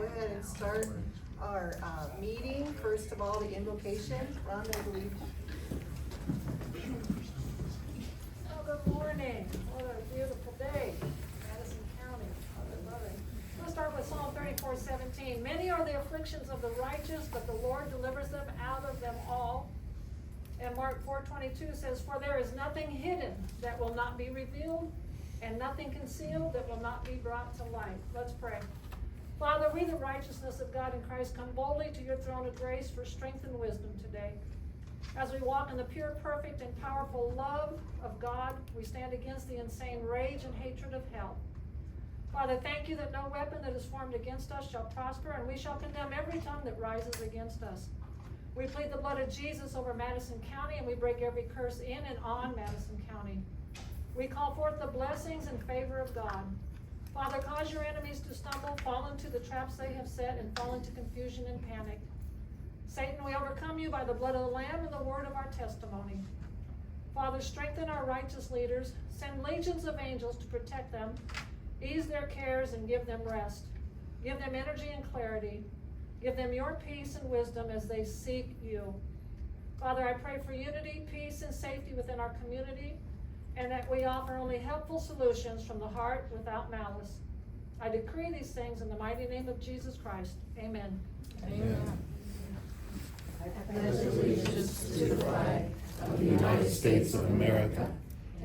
ahead and start our meeting. First of all, the invocation. Rhonda, I believe. Oh, good morning. What a beautiful day. Madison County. Love it. We'll start with Psalm 34:17. Many are the afflictions of the righteous, but the Lord delivers them out of them all. And Mark 4:22 says, for there is nothing hidden that will not be revealed, and nothing concealed that will not be brought to light. Let's pray. Father, we, the righteousness of God in Christ, come boldly to your throne of grace for strength and wisdom today. As we walk in the pure, perfect, and powerful love of God, we stand against the insane rage and hatred of hell. Father, thank you that no weapon that is formed against us shall prosper, and we shall condemn every tongue that rises against us. We plead the blood of Jesus over Madison County, and we break every curse in and on Madison County. We call forth the blessings and favor of God. Father, cause your enemies to stumble, fall into the traps they have set, and fall into confusion and panic. Satan, we overcome you by the blood of the Lamb and the word of our testimony. Father, strengthen our righteous leaders, send legions of angels to protect them, ease their cares, and give them rest. Give them energy and clarity. Give them your peace and wisdom as they seek you. Father, I pray for unity, peace, and safety within our community, and that we offer only helpful solutions from the heart without malice. I decree these things in the mighty name of Jesus Christ. Amen. Amen. I pledge allegiance to the flag of the United States of America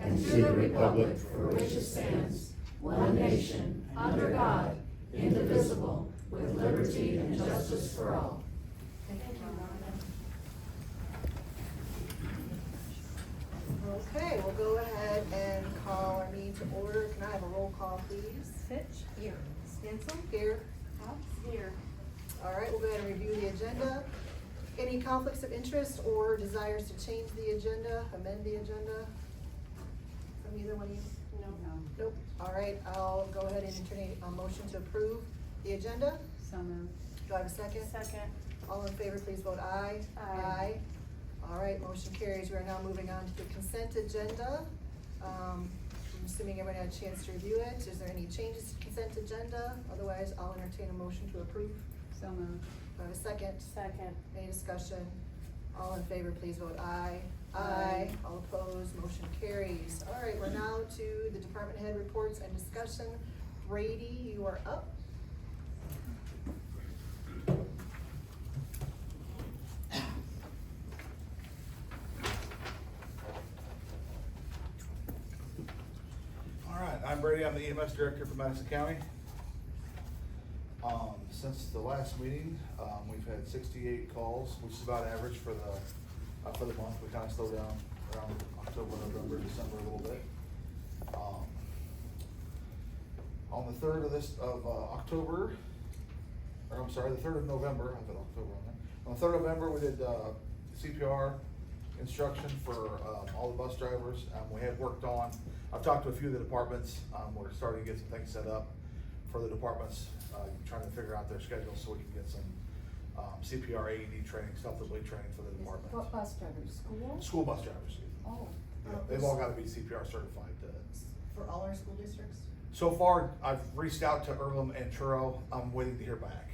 and to the republic for which it stands, one nation, under God, indivisible, with liberty and justice for all. Thank you, Okay, we'll go ahead and call our meeting to order. Can I have a roll call, please? Fitch? Here. Stancil? Here. Hobbs? Here. All right, we'll go ahead and review the agenda. Any conflicts of interest or desires to change the agenda, amend the agenda? From either one of you? No. Nope. All right, I'll go ahead and entertain a motion to approve the agenda. So moved. Do I have a second? Second. All in favor, please vote aye. Aye. All right, motion carries. We are now moving on to the consent agenda. I'm assuming everyone had a chance to review it. Is there any changes to consent agenda? Otherwise, I'll entertain a motion to approve. So moved. Do I have a second? Second. Any discussion? All in favor, please vote aye. Aye. All opposed, motion carries. All right, we're now to the department head reports and discussion. Brady, you are up. All right, I'm Brady. I'm the EMS director for Madison County. Since the last meeting, we've had 68 calls, which is about average for the month. We kind of slowed down around October, November, December a little bit. On the 3rd of October, or I'm sorry, the 3rd of November, I put October on there. On the 3rd of November, we did CPR instruction for all the bus drivers. We had worked on, I've talked to a few of the departments. We're starting to get some things set up for the departments, trying to figure out their schedules so we can get some CPR AED training, self-delete training for the department. What bus drivers? School? School bus drivers. Oh. Yeah, they've all gotta be CPR certified. For all our school districts? So far, I've reached out to Earlham and Truro. I'm waiting to hear back.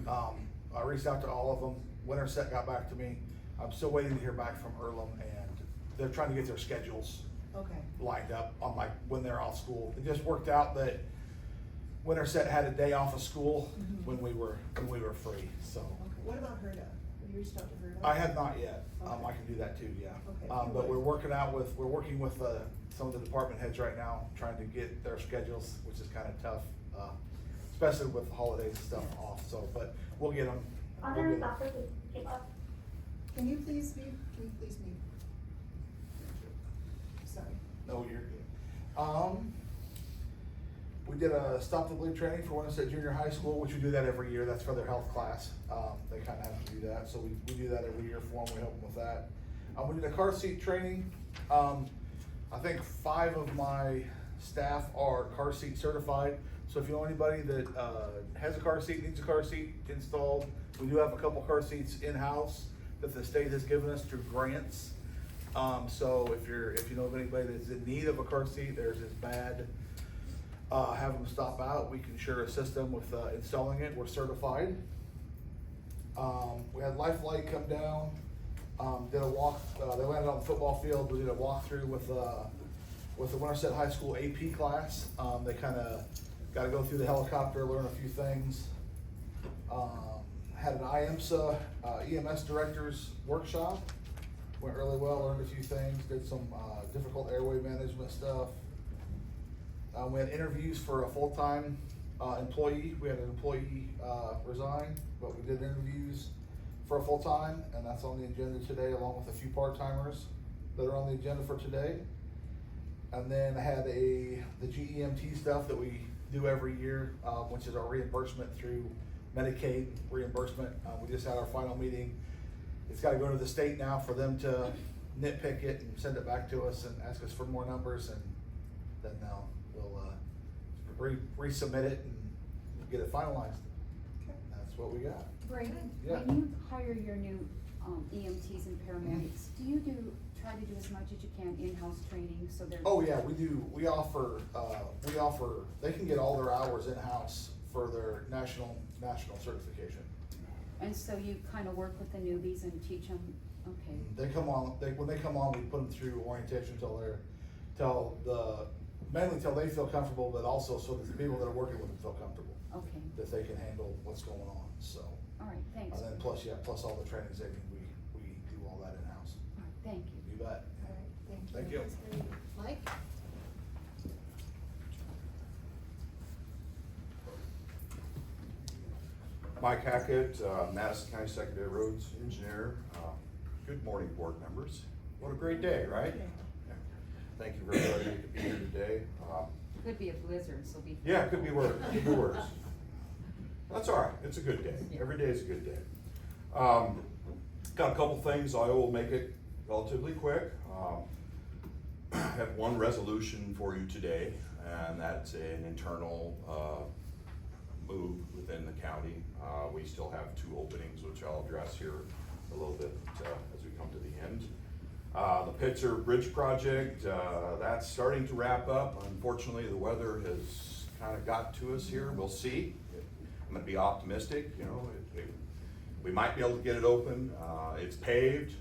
I reached out to all of them. Winterset got back to me. I'm still waiting to hear back from Earlham, and they're trying to get their schedules Okay. lined up on like when they're off school. It just worked out that Winterset had a day off of school when we were free, so. Okay. What about HERDA? Have you reached out to HERDA? I have not yet. Okay. I can do that too, yeah. Okay. But we're working with some of the department heads right now, trying to get their schedules, which is kind of tough, especially with the holidays and stuff off, so, but we'll get them. Can you please mute? Sorry. No, you're good. We did a stop the bleed training for Winterset Junior High School, which we do that every year. That's for their health class. They kind of have to do that, so we do that every year for them. We help them with that. We did a car seat training. I think 5 of my staff are car seat certified. So if you know anybody that has a car seat, needs a car seat installed, we do have a couple car seats in-house that the state has given us through grants. So if you know of anybody that's in need of a car seat, there's this bad have them stop out. We can sure assist them with installing it. We're certified. We had Lifeline come down, did a walk, they landed on the football field. We did a walkthrough with the Winterset High School AP class. They kinda got to go through the helicopter, learn a few things. Had an IMSA EMS director's workshop. Went really well, learned a few things, did some difficult airway management stuff. We had interviews for a full-time employee. We had an employee resign, but we did interviews for a full-time, and that's on the agenda today, along with a few part-timers that are on the agenda for today. And then I had the GEMT stuff that we do every year, which is our reimbursement through Medicaid reimbursement. We just had our final meeting. It's gotta go to the state now for them to nitpick it and send it back to us and ask us for more numbers, and then we'll resubmit it and get it finalized. That's what we got. Brady? Yeah. When you hire your new EMTs and paramedics, do you try to do as much as you can in-house training so they're? Oh yeah, we do. We offer, they can get all their hours in-house for their national certification. And so you kind of work with the newbies and teach them, okay. They come on, when they come on, we put them through orientation mainly till they feel comfortable, but also so that the people that are working with them feel comfortable, Okay, that they can handle what's going on, so. all right, thanks. And then plus all the trainings, we do all that in-house. All right, thank you. You bet. All right, Thank you. That's great. Mike? Mike Hackett, Madison County Secondary Roads Engineer. Good morning, board members. What a great day, right? Yeah. Thank you for everybody to be here today. Could be a blizzard, so be. Yeah, it could be worse, could be worse. That's all right, it's a good day. Every day is a good day. Got a couple things, I will make it relatively quick. I have one resolution for you today, and that's an internal move within the county. We still have 2 openings, which I'll address here a little bit as we come to the end. The Pitzer Bridge project, that's starting to wrap up. Unfortunately, the weather has kind of got to us here. We'll see. I'm gonna be optimistic, you know, we might be able to get it open. It's paved.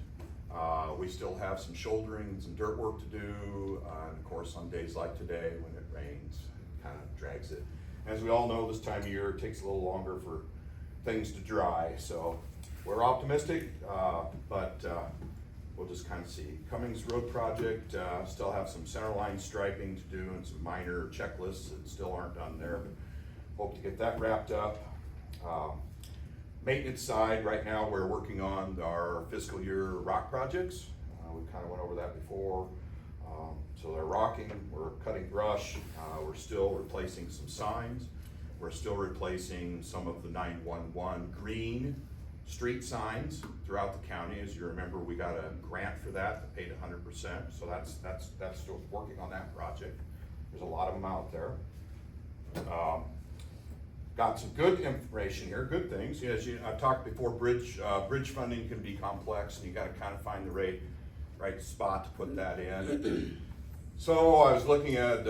We still have some shouldering and some dirt work to do. And of course, on days like today, when it rains, it kind of drags it. As we all know, this time of year, it takes a little longer for things to dry. So we're optimistic, but we'll just kind of see. Cummings Road project, still have some center line striping to do and some minor checklists that still aren't done there, but hope to get that wrapped up. Maintenance side, right now we're working on our fiscal year rock projects. We kind of went over that before. So they're rocking, we're cutting brush, we're still replacing some signs. We're still replacing some of the 911 green street signs throughout the county. As you remember, we got a grant for that paid 100%. So that's still working on that project. There's a lot of them out there. Got some good information here, good things. As I talked before, bridge funding can be complex, and you got to kind of find the right spot to put that in. So I was looking at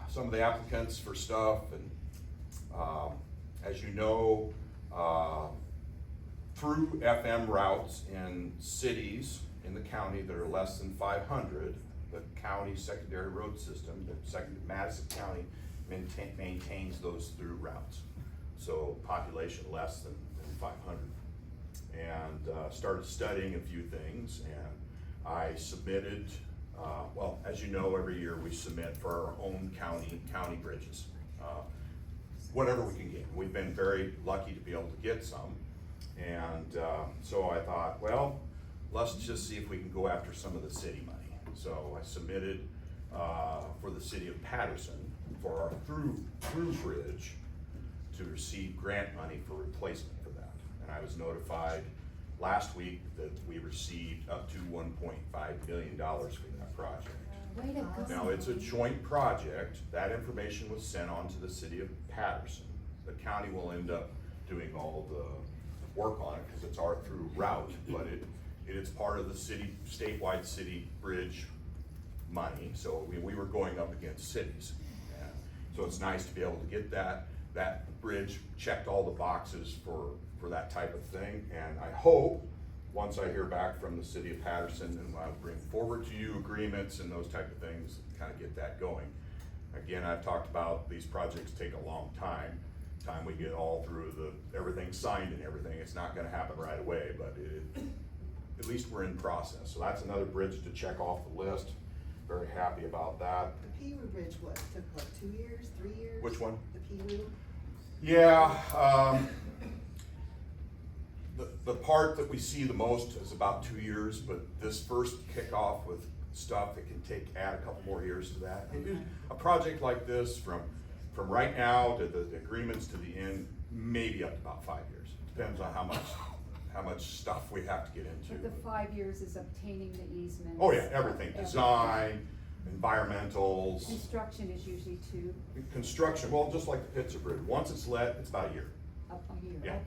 some of the applicants for stuff, and as you know, through FM routes in cities in the county that are less than 500, the county secondary road system, Madison County maintains those through routes. So population less than 500. And started studying a few things, and I submitted, well, as you know, every year we submit for our own county bridges, whatever we can get. We've been very lucky to be able to get some. And so I thought, well, let's just see if we can go after some of the city money. So I submitted for the city of Patterson for our through bridge to receive grant money for replacement for that. And I was notified last week that we received up to $1.5 million for that project. Way to go. Now, it's a joint project. That information was sent on to the city of Patterson. The county will end up doing all the work on it because it's our through route, but it is part of the statewide city bridge money. So we were going up against cities. So it's nice to be able to get that bridge checked all the boxes for that type of thing. And I hope, once I hear back from the city of Patterson, then I'll bring forward to you agreements and those type of things, kind of get that going. Again, I've talked about these projects take a long time. Time we get all through everything signed and everything, it's not gonna happen right away, but at least we're in process. So that's another bridge to check off the list. Very happy about that. The Piru Bridge, what, took like 2 years, 3 years? Which one? The Piru? Yeah, the part that we see the most is about 2 years, but this first kickoff with stuff that can add a couple more years to that. Okay. A project like this, from right now to the agreements to the end, maybe up to about 5 years. Depends on how much stuff we have to get into. But the 5 years is obtaining the easements. Oh yeah, everything, design, environmentals. Construction is usually 2, Construction, well, just like the Pitzer Bridge, once it's let, it's about a year. a year, Yeah. okay.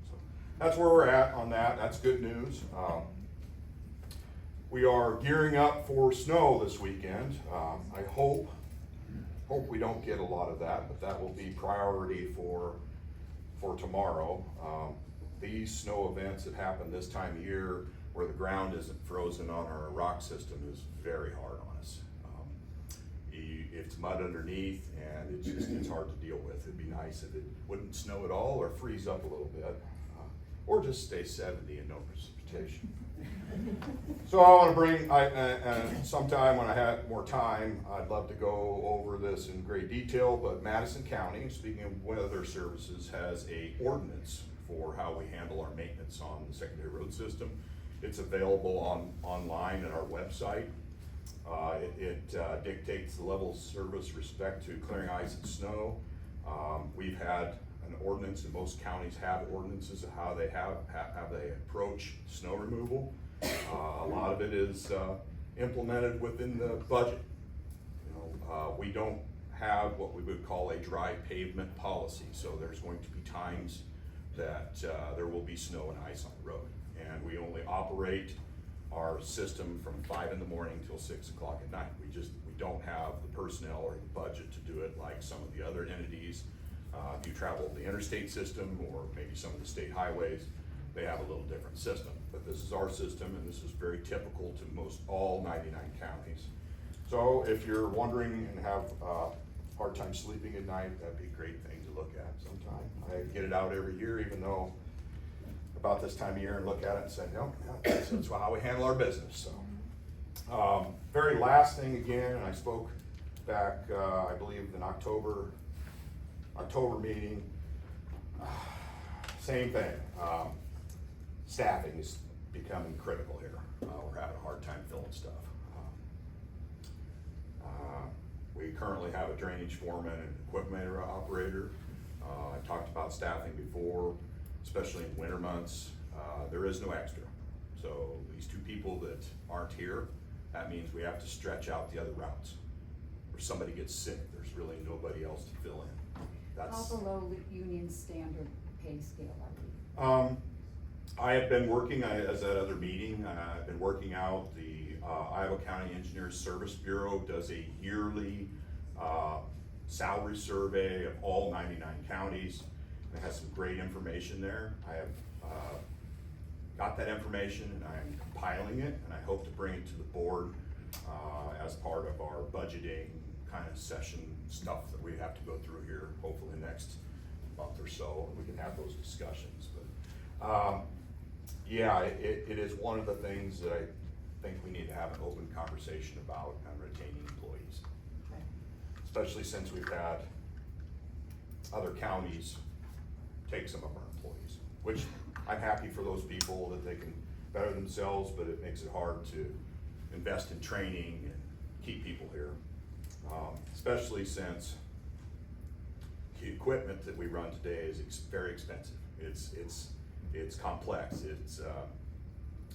So that's where we're at on that. That's good news. We are gearing up for snow this weekend. I hope we don't get a lot of that, but that will be priority for tomorrow. These snow events that happen this time of year, where the ground isn't frozen on our rock system, is very hard on us. It's mud underneath, and it's hard to deal with. It'd be nice if it wouldn't snow at all or freeze up a little bit, or just stay 70 and no precipitation. So I want to bring, sometime when I have more time, I'd love to go over this in great detail, but Madison County, speaking of weather services, has a ordinance for how we handle our maintenance on the secondary road system. It's available online at our website. It dictates the level of service respect to clearing ice and snow. We've had an ordinance, and most counties have ordinances of how they approach snow removal. A lot of it is implemented within the budget. We don't have what we would call a dry pavement policy, so there's going to be times that there will be snow and ice on the road, and we only operate our system from 5 in the morning till 6 o'clock at night. We don't have the personnel or the budget to do it like some of the other entities. If you travel the interstate system or maybe some of the state highways, they have a little different system. But this is our system, and this is very typical to most all 99 counties. So if you're wondering and have a hard time sleeping at night, that'd be a great thing to look at sometime. I get it out every year, even though about this time of year, and look at it and say, no, that's how we handle our business. So, very last thing again, I spoke back, I believe in October meeting, same thing. Staffing is becoming critical here. We're having a hard time filling stuff. We currently have a drainage foreman and equipment operator. I talked about staffing before, especially in winter months. There is no extra. So these 2 people that aren't here, that means we have to stretch out the other routes. Or somebody gets sick, there's really nobody else to fill in. How below the union standard pay scale are we? I have been working, as that other meeting, I've been working out the Iowa County Engineers Service Bureau does a yearly salary survey of all 99 counties. It has some great information there. I have got that information, and I'm compiling it, and I hope to bring it to the board as part of our budgeting kind of session stuff that we have to go through here, hopefully next month or so, and we can have those discussions. But yeah, it is one of the things that I think we need to have an open conversation about on retaining employees. Okay. Especially since we've had other counties take some of our employees, which I'm happy for those people that they can better themselves, but it makes it hard to invest in training and keep people here. Especially since the equipment that we run today is very expensive. It's complex. It's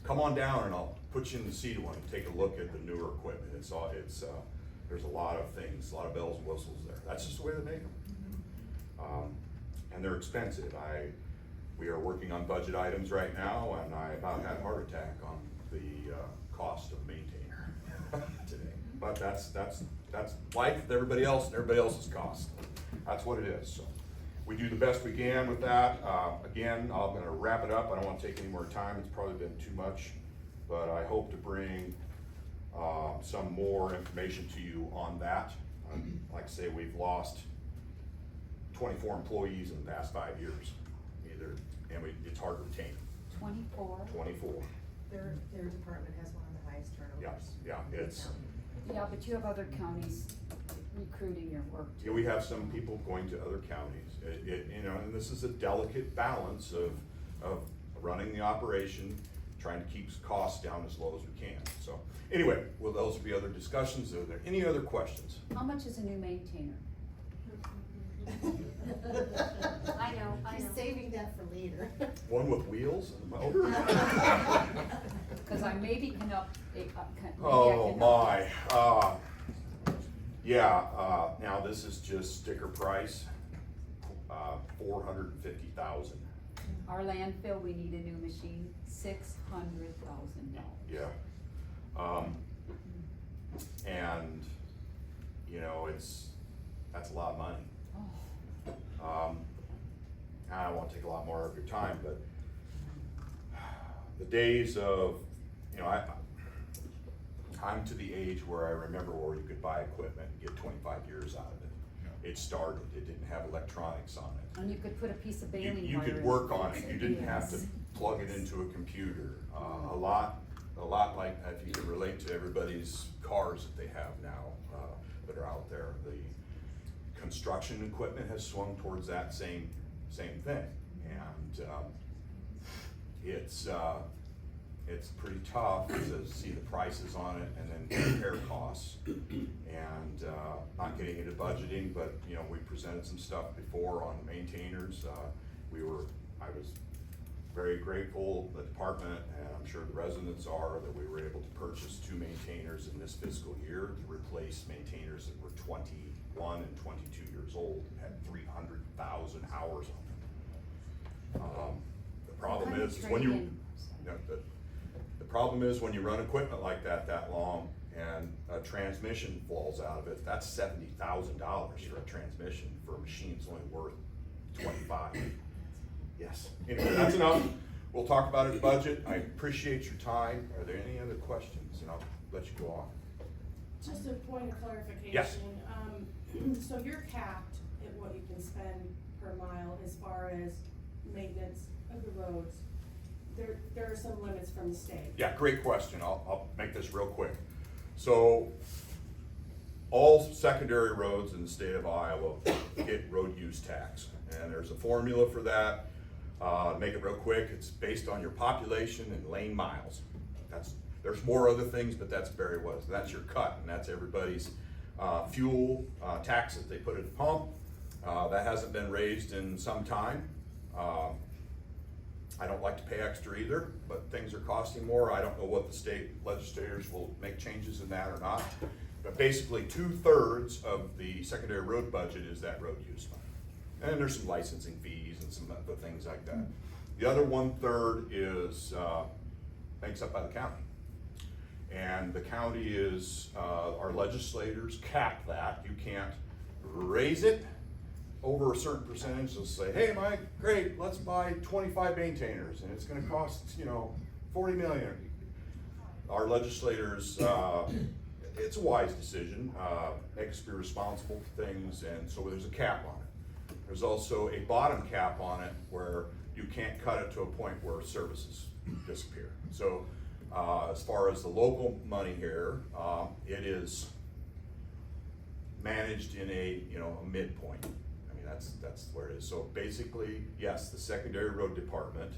come on down and I'll put you in the seat of one and take a look at the newer equipment. There's a lot of things, a lot of bells and whistles there. That's just the way they make them. And they're expensive. We are working on budget items right now, and I about had a heart attack on the cost of a maintainer today. but that's life with everybody else and everybody else's cost. That's what it is, so. We do the best we can with that. Again, I'm gonna wrap it up. I don't wanna take any more time. It's probably been too much, but I hope to bring some more information to you on that. Like I say, we've lost 24 employees in the past 5 years, it's hard to retain. 24? 24, Their department has one of the highest turnovers. yeah, in the it's, county. Yeah, but you have other counties recruiting your work too. yeah, we have some people going to other counties. And this is a delicate balance of running the operation, trying to keep costs down as low as we can. So, anyway, well, those will be other discussions. Are there any other questions? How much is a new maintainer? I know. He's saving that for later. One with wheels and a motor? Cause I maybe can up, maybe I Oh, can my, now this is just sticker price, $450,000. Our landfill, we need a new machine, $600,000. Yeah. And, that's a lot of money. Oh, I don't wanna take a lot more of your time, but the days of, I'm to the age where I remember where you could buy equipment and get 25 years out of it. It started, it didn't have electronics on it. and you could put a piece of baling wire in. You could work on it, fix you didn't have to yes. plug it into a computer. A lot like, if you can relate to everybody's cars that they have now, that are out there. The construction equipment has swung towards that same thing. And, it's pretty tough to see the prices on it and then compare costs. And, not getting into budgeting, but, we presented some stuff before on maintainers. I was very grateful, the department, and I'm sure the residents are, that we were able to purchase 2 maintainers in this fiscal year to replace maintainers that were 21 and 22 years old and had 300,000 hours on them. The problem What kind of is when you, training? the problem is when you run equipment like that long and a transmission falls out of it, that's $70,000 for a transmission for a machine that's only worth 25. Yes, anyway, that's enough. We'll talk about it in budget. I appreciate your time. Are there any other questions? And I'll let you go on. Just a point of clarification. Yes. So you're capped at what you can spend per mile as far as maintenance of the roads. There are some limits from the state. Yeah, great question. I'll make this real quick. So, all secondary roads in the state of Iowa get road use tax. And there's a formula for that. Make it real quick, it's based on your population and lane miles. There's more other things, but that's that's your cut, and that's everybody's fuel tax that they put at the pump. That hasn't been raised in some time. I don't like to pay extra either, but things are costing more. I don't know what the state legislators will make changes in that or not. But basically 2/3 of the secondary road budget is that road use money. And there's some licensing fees and some other things like that. The other 1/3 is, makes up by the county. And the county is, our legislators cap that. You can't raise it over a certain percentage. They'll say, hey, Mike, great, let's buy 25 maintainers and it's gonna cost, $40 million. Our legislators, it's a wise decision, make us be responsible for things, and so there's a cap on it. There's also a bottom cap on it where you can't cut it to a point where services disappear. So, as far as the local money here, it is managed in a midpoint. I mean, that's where it is. So basically, yes, the secondary road department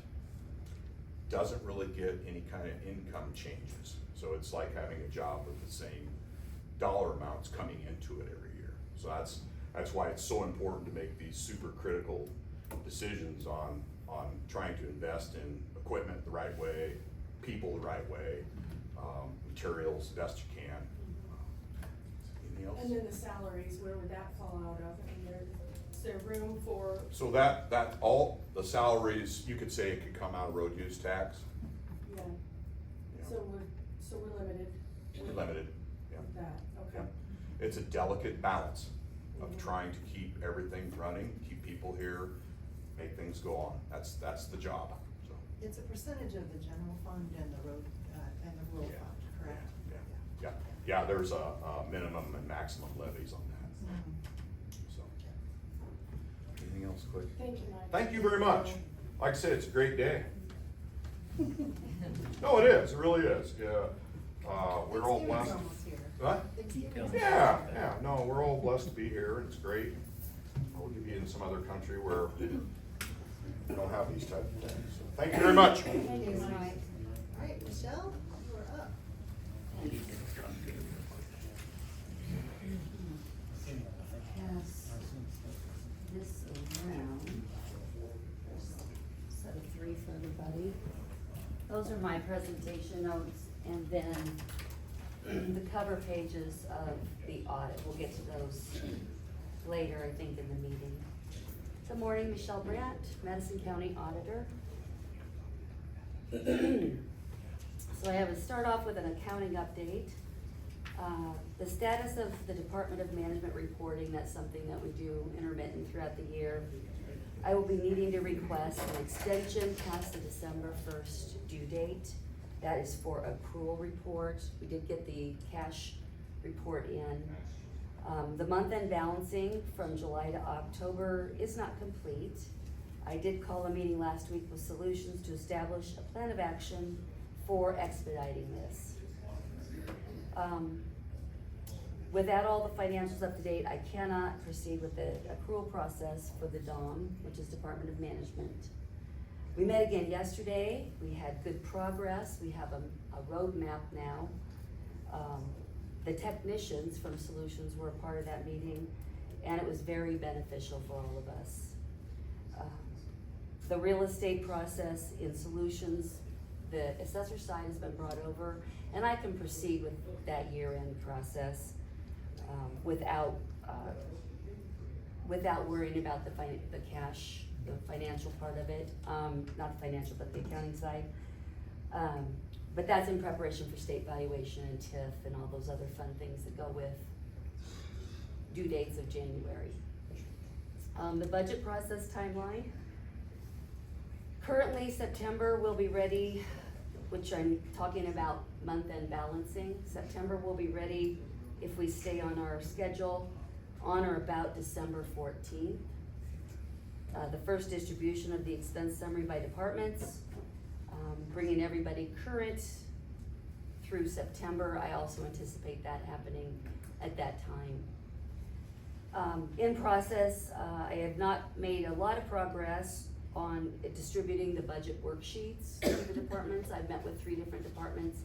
doesn't really get any kind of income changes. So it's like having a job with the same dollar amounts coming into it every year. So that's why it's so important to make these super critical decisions on trying to invest in equipment the right way, people the right way, materials the best you can. Anything else? And then the salaries, where would that fall out of? I mean, is there room for? So that all the salaries, you could say it could come out of road use tax. Yeah, you know. so we're limited. Limited, yeah. with that, it's a delicate balance of trying to keep everything running, keep people here, make things go on. That's the job, so. It's a percentage of the general fund and the road, and the rural Yeah, fund, correct? Yeah, there's a minimum and maximum levies on that, Mhm. so. Anything else quick? Thank you, Mike. Thank you very much. Like I said, it's a great day. No, it is, it really is, yeah. We're all Thanksgiving's blessed. almost here. What? Thanksgiving's Yeah, no, we're all blessed to be here, and it's great. We'll be in some other country where we don't have these type of things, so thank you very much. Thank you, Thanks, Mike. Mike. All right, Michele, you are up. Pass this around. Set of 3 for everybody. Those are my presentation notes, and then the cover pages of the audit. We'll get to those later, I think, in the meeting. Good morning, Michele Brant, Madison County Auditor. So I have to start off with an accounting update. The status of the Department of Management reporting, that's something that we do intermittent throughout the year. I will be needing to request an extension past the December 1st due date. That is for accrual report. We did get the cash report in. The month-end balancing from July to October is not complete. I did call a meeting last week with Solutions to establish a plan of action for expediting this. Without all the financials up to date, I cannot proceed with the accrual process for the DOM, which is Department of Management. We met again yesterday. We had good progress. We have a roadmap now. The technicians from Solutions were a part of that meeting, and it was very beneficial for all of us. The real estate process in Solutions, the assessor side has been brought over, and I can proceed with that year-end process without worrying about the cash, the financial part of it, not the financial, but the accounting side. But that's in preparation for state valuation and TIF and all those other fun things that go with due dates of January. The budget process timeline. Currently, September will be ready, which I'm talking about month-end balancing. September will be ready if we stay on our schedule on or about December 14th. The first distribution of the expense summary by departments, bringing everybody current through September. I also anticipate that happening at that time. In process, I have not made a lot of progress on distributing the budget worksheets to the departments. I've met with 3 different departments,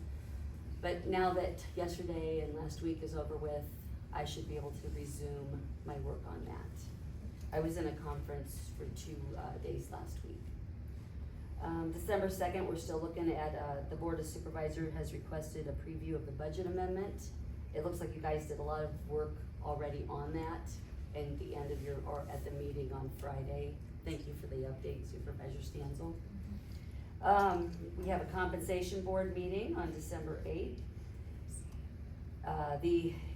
but now that yesterday and last week is over with, I should be able to resume my work on that. I was in a conference for 2 days last week. December 2nd, we're still looking at, the Board of Supervisors has requested a preview of the budget amendment. It looks like you guys did a lot of work already on that at the end of or at the meeting on Friday. Thank you for the update, Supervisor Stancil. We have a compensation board meeting on December 8th.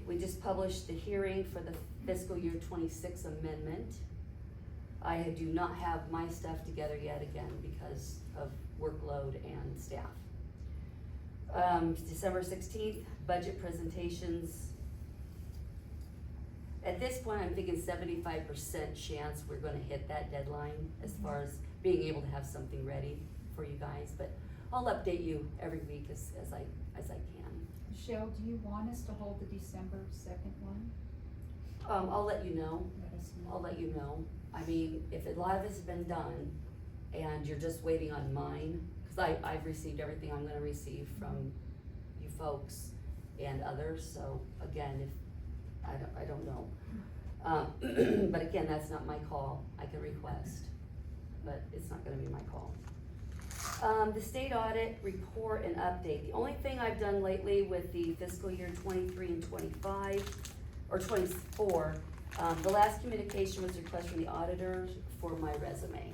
We just published the hearing for the fiscal year 26 amendment. I do not have my stuff together yet, again, because of workload and staff. December 16th, budget presentations. At this point, I'm thinking 75% chance we're gonna hit that deadline as far as being able to have something ready for you guys, but I'll update you every week as I can. Michele, do you want us to hold the December 2nd one? I'll let you know. Let us know. I'll let you know. I mean, if a lot of this has been done and you're just waiting on mine, cause I've received everything I'm gonna receive from you folks and others, so again, if, I don't know. But again, that's not my call. I can request, but it's not gonna be my call. The state audit report and update. The only thing I've done lately with the fiscal year 23 and 25, or 24, the last communication was a request from the auditors for my resume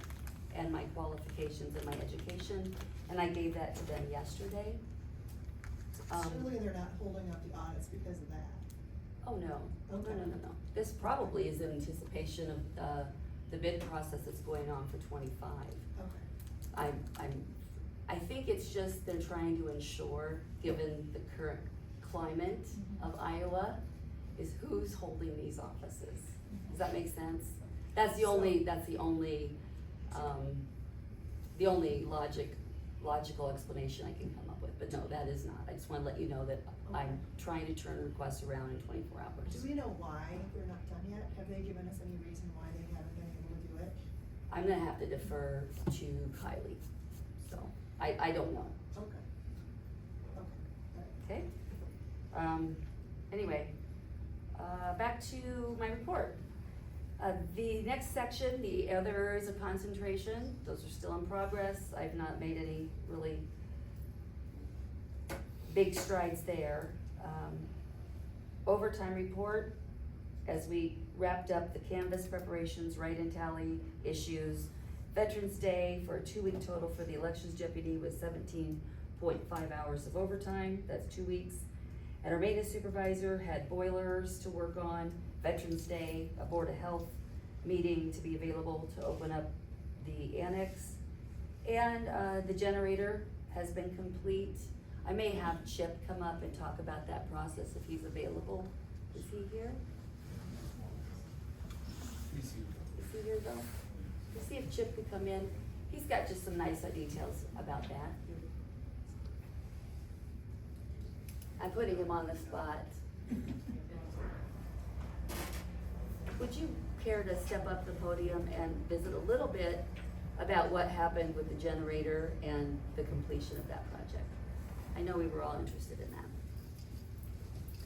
and my qualifications and my education, and I gave that to them yesterday. Surely they're not holding up the audits because of that. Oh, no, no, Okay. no. This probably is in anticipation of, the bid process that's going on for 25. Okay. I think it's just they're trying to ensure, given the current climate of Iowa, is who's holding these offices. Does that make sense? That's the only logical explanation I can come up with, but no, that is not. I just wanna let you know that I'm trying to turn requests around in 24 hours. Do we know why they're not done yet? Have they given us any reason why they haven't been able to do it? I'm gonna have to defer to Kylie, so, I don't know, Okay. Okay, all right. okay? Anyway, back to my report. The next section, the other areas of concentration, those are still in progress. I've not made any really big strides there. Overtime report, as we wrapped up the canvas preparations, write-in tally issues. Veterans Day for a 2-week total for the elections deputy was 17.5 hours of overtime, that's 2 weeks. And our maintenance supervisor had boilers to work on, Veterans Day, a Board of Health meeting to be available to open up the annex. And the generator has been complete. I may have Chip come up and talk about that process if he's available. Is he here? Is he here though? Let's see if Chip could come in. He's got just some nice details about that. I'm putting him on the spot. Would you care to step up the podium and visit a little bit about what happened with the generator and the completion of that project? I know we were all interested in that.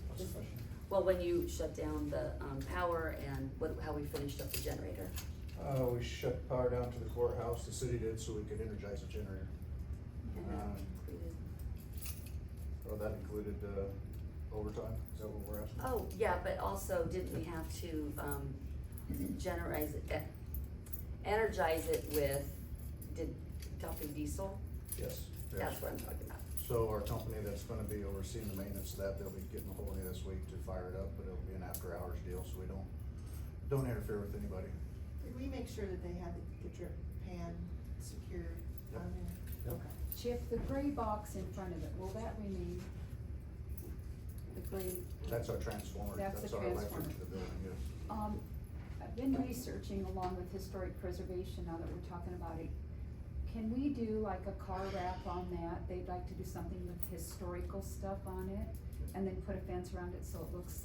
What's the question? Well, when you shut down the power and how we finished up the generator. We shut power down to the courthouse, the city did, so we could energize the generator. And that included- Well, that included, overtime, is that what we're asking? Oh, yeah, but also didn't we have to energize it with, talking diesel? Yes. That's what I'm talking about. So our company that's gonna be overseeing the maintenance of that, they'll be getting ahold of me this week to fire it up, but it'll be an after hours deal, so we don't interfere with anybody. Did we make sure that they had the drip pan secured on there? Yep. Okay. Chip, the gray box in front of it, will that remain? The gray, That's our transformer, That's that's the our electric transformer. to the building, yes. I've been researching along with historic preservation, now that we're talking about it. Can we do like a car wrap on that? They'd like to do something with historical stuff on it, and then put a fence around it so it looks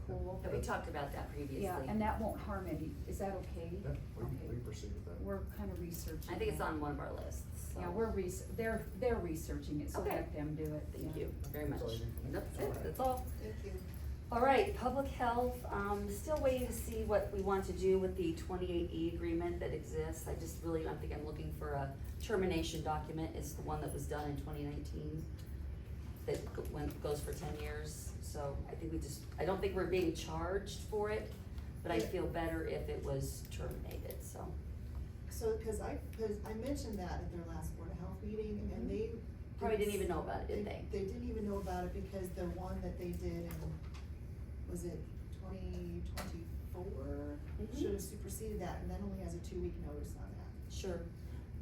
cool. And we talked about that previously. Yeah, and that won't harm any, is that okay? Yeah, we Okay. proceed with that. We're kind of researching. I think it's that. on one of our lists, so. Yeah, they're researching it, so Okay. let them do it. Thank yeah. you very much. That's all you need. That's All it, right. that's all. Thank you. All right, public health, still waiting to see what we want to do with the 28E agreement that exists. I just really, I think I'm looking for a termination document. It's the one that was done in 2019 that goes for 10 years. So I think I don't think we're being charged for it, but I feel better if it was terminated, so. So, cause I mentioned that at their last Board of Health meeting, and they. Probably didn't even know about it, did they? They didn't even know about it because the one that they did in, was it 2024? Mhm. Should have superseded that, and that only has a 2-week notice on that. Sure.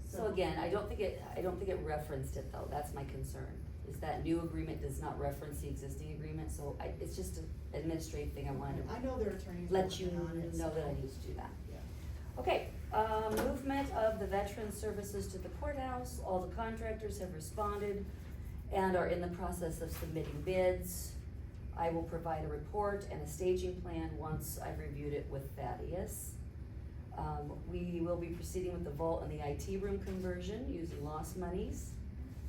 So again, I don't think it referenced it though, that's my concern, is that new agreement does not reference the existing agreement, so it's just an administrative thing I wanted I to know their attorneys. are let you working on it, know so- that I need to do that. Yeah. Okay, movement of the veteran services to the courthouse, all the contractors have responded and are in the process of submitting bids. I will provide a report and a staging plan once I've reviewed it with Thaddeus. We will be proceeding with the vault and the IT room conversion using lost monies.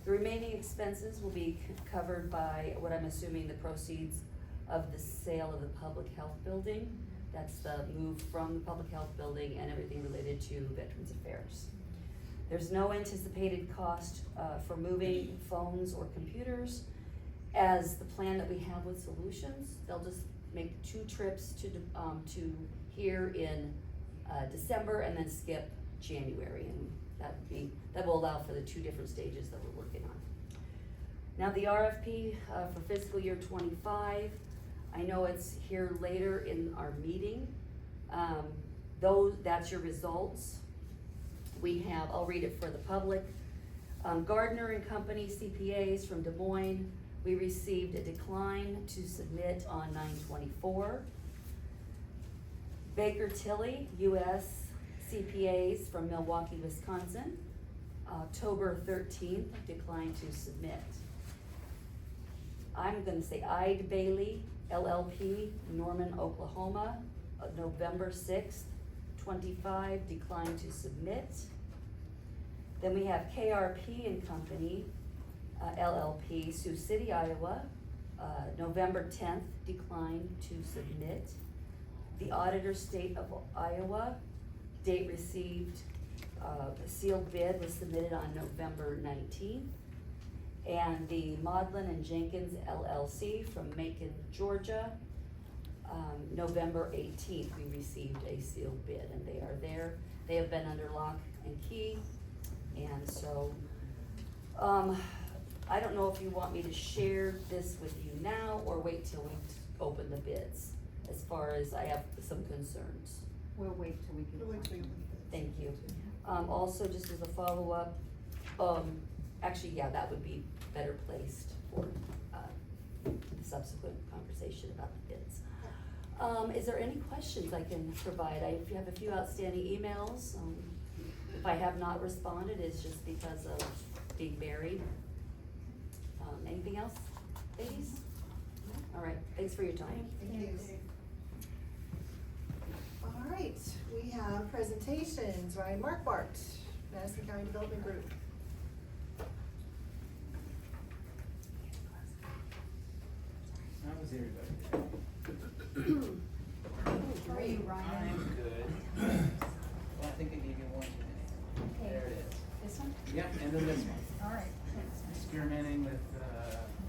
The remaining expenses will be covered by what I'm assuming the proceeds of the sale of the public health building. That's the move from the public health building and everything related to Veterans Affairs. There's no anticipated cost for moving phones or computers. As the plan that we have with Solutions, they'll just make 2 trips to here in December and then skip January, and that will allow for the 2 different stages that we're working on. Now the RFP for fiscal year 25, I know it's here later in our meeting. That's your results. We have, I'll read it for the public. Gardner and Company CPAs from Des Moines, we received a decline to submit on 9/24. Baker Tilly, US CPAs from Milwaukee, Wisconsin, October 13th, declined to submit. I'm gonna say Ide Bailey, LLP, Norman, Oklahoma, November 6th, 25, declined to submit. Then we have KRP and Company, LLP, Sioux City, Iowa, November 10th, declined to submit. The Auditor, State of Iowa, date received, sealed bid was submitted on November 19th. And the Mauldin Jenkins LLC from Macon, Georgia, November 18th, we received a sealed bid, and they are there. They have been under lock and key, and so, I don't know if you want me to share this with you now, or wait till we open the bids, as far as I have some concerns. We'll wait till we We'll wait till you open the bids. Thank you. Also, just as a follow-up, actually, yeah, that would be better placed for, the subsequent conversation about the bids. Is there any questions I can provide? I have a few outstanding emails. If I have not responded, it's just because of being buried. Anything else, ladies? All right, thanks for your time. Thank you. All right, we have presentations. Ryan Hobart, Madison County Development Group. How was everybody? How are you, Ryan? I'm good. Well, I think I gave you one too many. Okay. There it is. This one? Yep, and then this one. All right, thanks. Experimenting with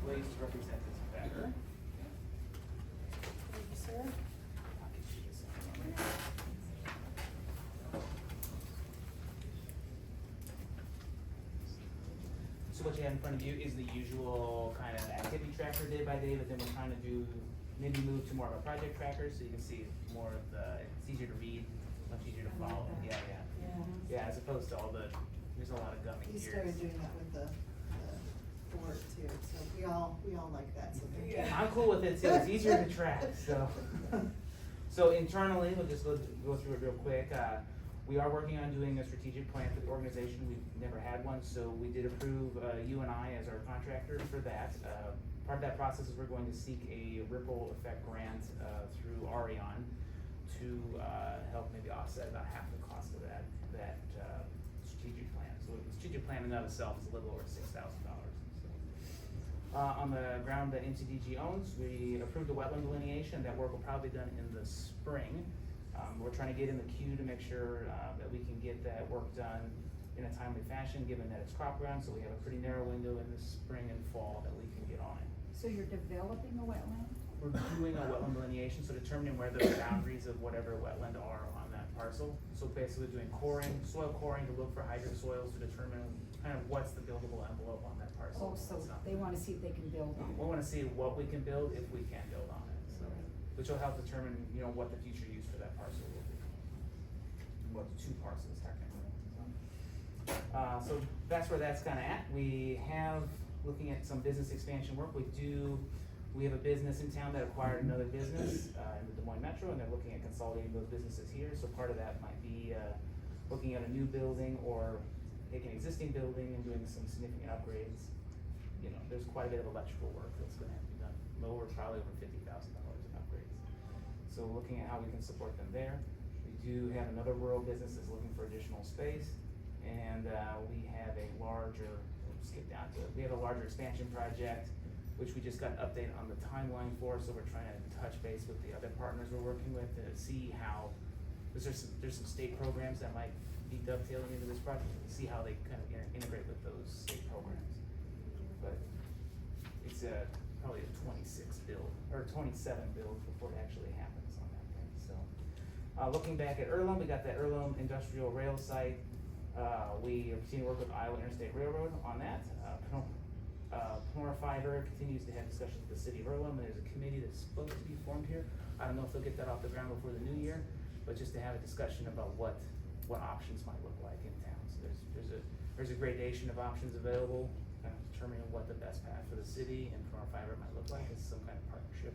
ways to represent this better. Thank you, sir. I'll get you this one. So what you have in front of you is the usual kind of activity tracker day by day, but then we're trying to do, maybe move to more of a project tracker, so you can see more of the, it's easier to read, much easier to follow. Yeah, yeah. Yeah, as opposed to all the, there's a lot of gumming He gears. started doing that with the work too, so we all like that, so thank you. I'm cool with it too, it's easier to track, so. So internally, we'll just go through it real quick. We are working on doing a strategic plan for the organization. We've never had one, so we did approve you and I as our contractor for that. Part of that process is we're going to seek a ripple effect grant through Arion to help maybe offset about half the cost of that strategic plan. So the strategic plan in and of itself is a little over $6,000. On the ground that NCDG owns, we approved the wetland delineation. That work will probably be done in the spring. We're trying to get in the queue to make sure that we can get that work done in a timely fashion, given that it's crop ground, so we have a pretty narrow window in the spring and fall that we can get on it. So you're developing a wetland? We're doing a wetland delineation, so determining where the boundaries of whatever wetland are on that parcel. So basically doing coring, soil coring to look for hydric soils to determine kind of what's the buildable envelope on that parcel. Oh, so they wanna see if they can build on it. We wanna see what we can build, if we can build on it, so, which will help determine, what the future use for that parcel will be. Well, the two parcels technically. So that's where that's kinda at. We have, looking at some business expansion work, we have a business in town that acquired another business, in the Des Moines Metro, and they're looking at consolidating those businesses here, so part of that might be, looking at a new building or taking an existing building and doing some significant upgrades. There's quite a bit of electrical work that's gonna have to be done, probably over $50,000 in upgrades. So looking at how we can support them there. We do have another rural business that's looking for additional space, and we have a larger, we have a larger expansion project, which we just got an update on the timeline for, so we're trying to touch base with the other partners we're working with to see how, there's some state programs that might be dovetailing into this project, and see how they kind of integrate with those state programs. But it's probably a 26 build, or 27 build before it actually happens on that thing, so. Looking back at Earlham, we got that Earlham Industrial Rail Site. We continue to work with Iowa Interstate Railroad on that. Pomora Fiber continues to have discussions with the city of Earlham, and there's a committee that's supposed to be formed here. I don't know if they'll get that off the ground before the new year, but just to have a discussion about what options might look like in town. So there's a gradation of options available, kind of determining what the best path for the city and Pomora Fiber might look like. It's some kind of partnership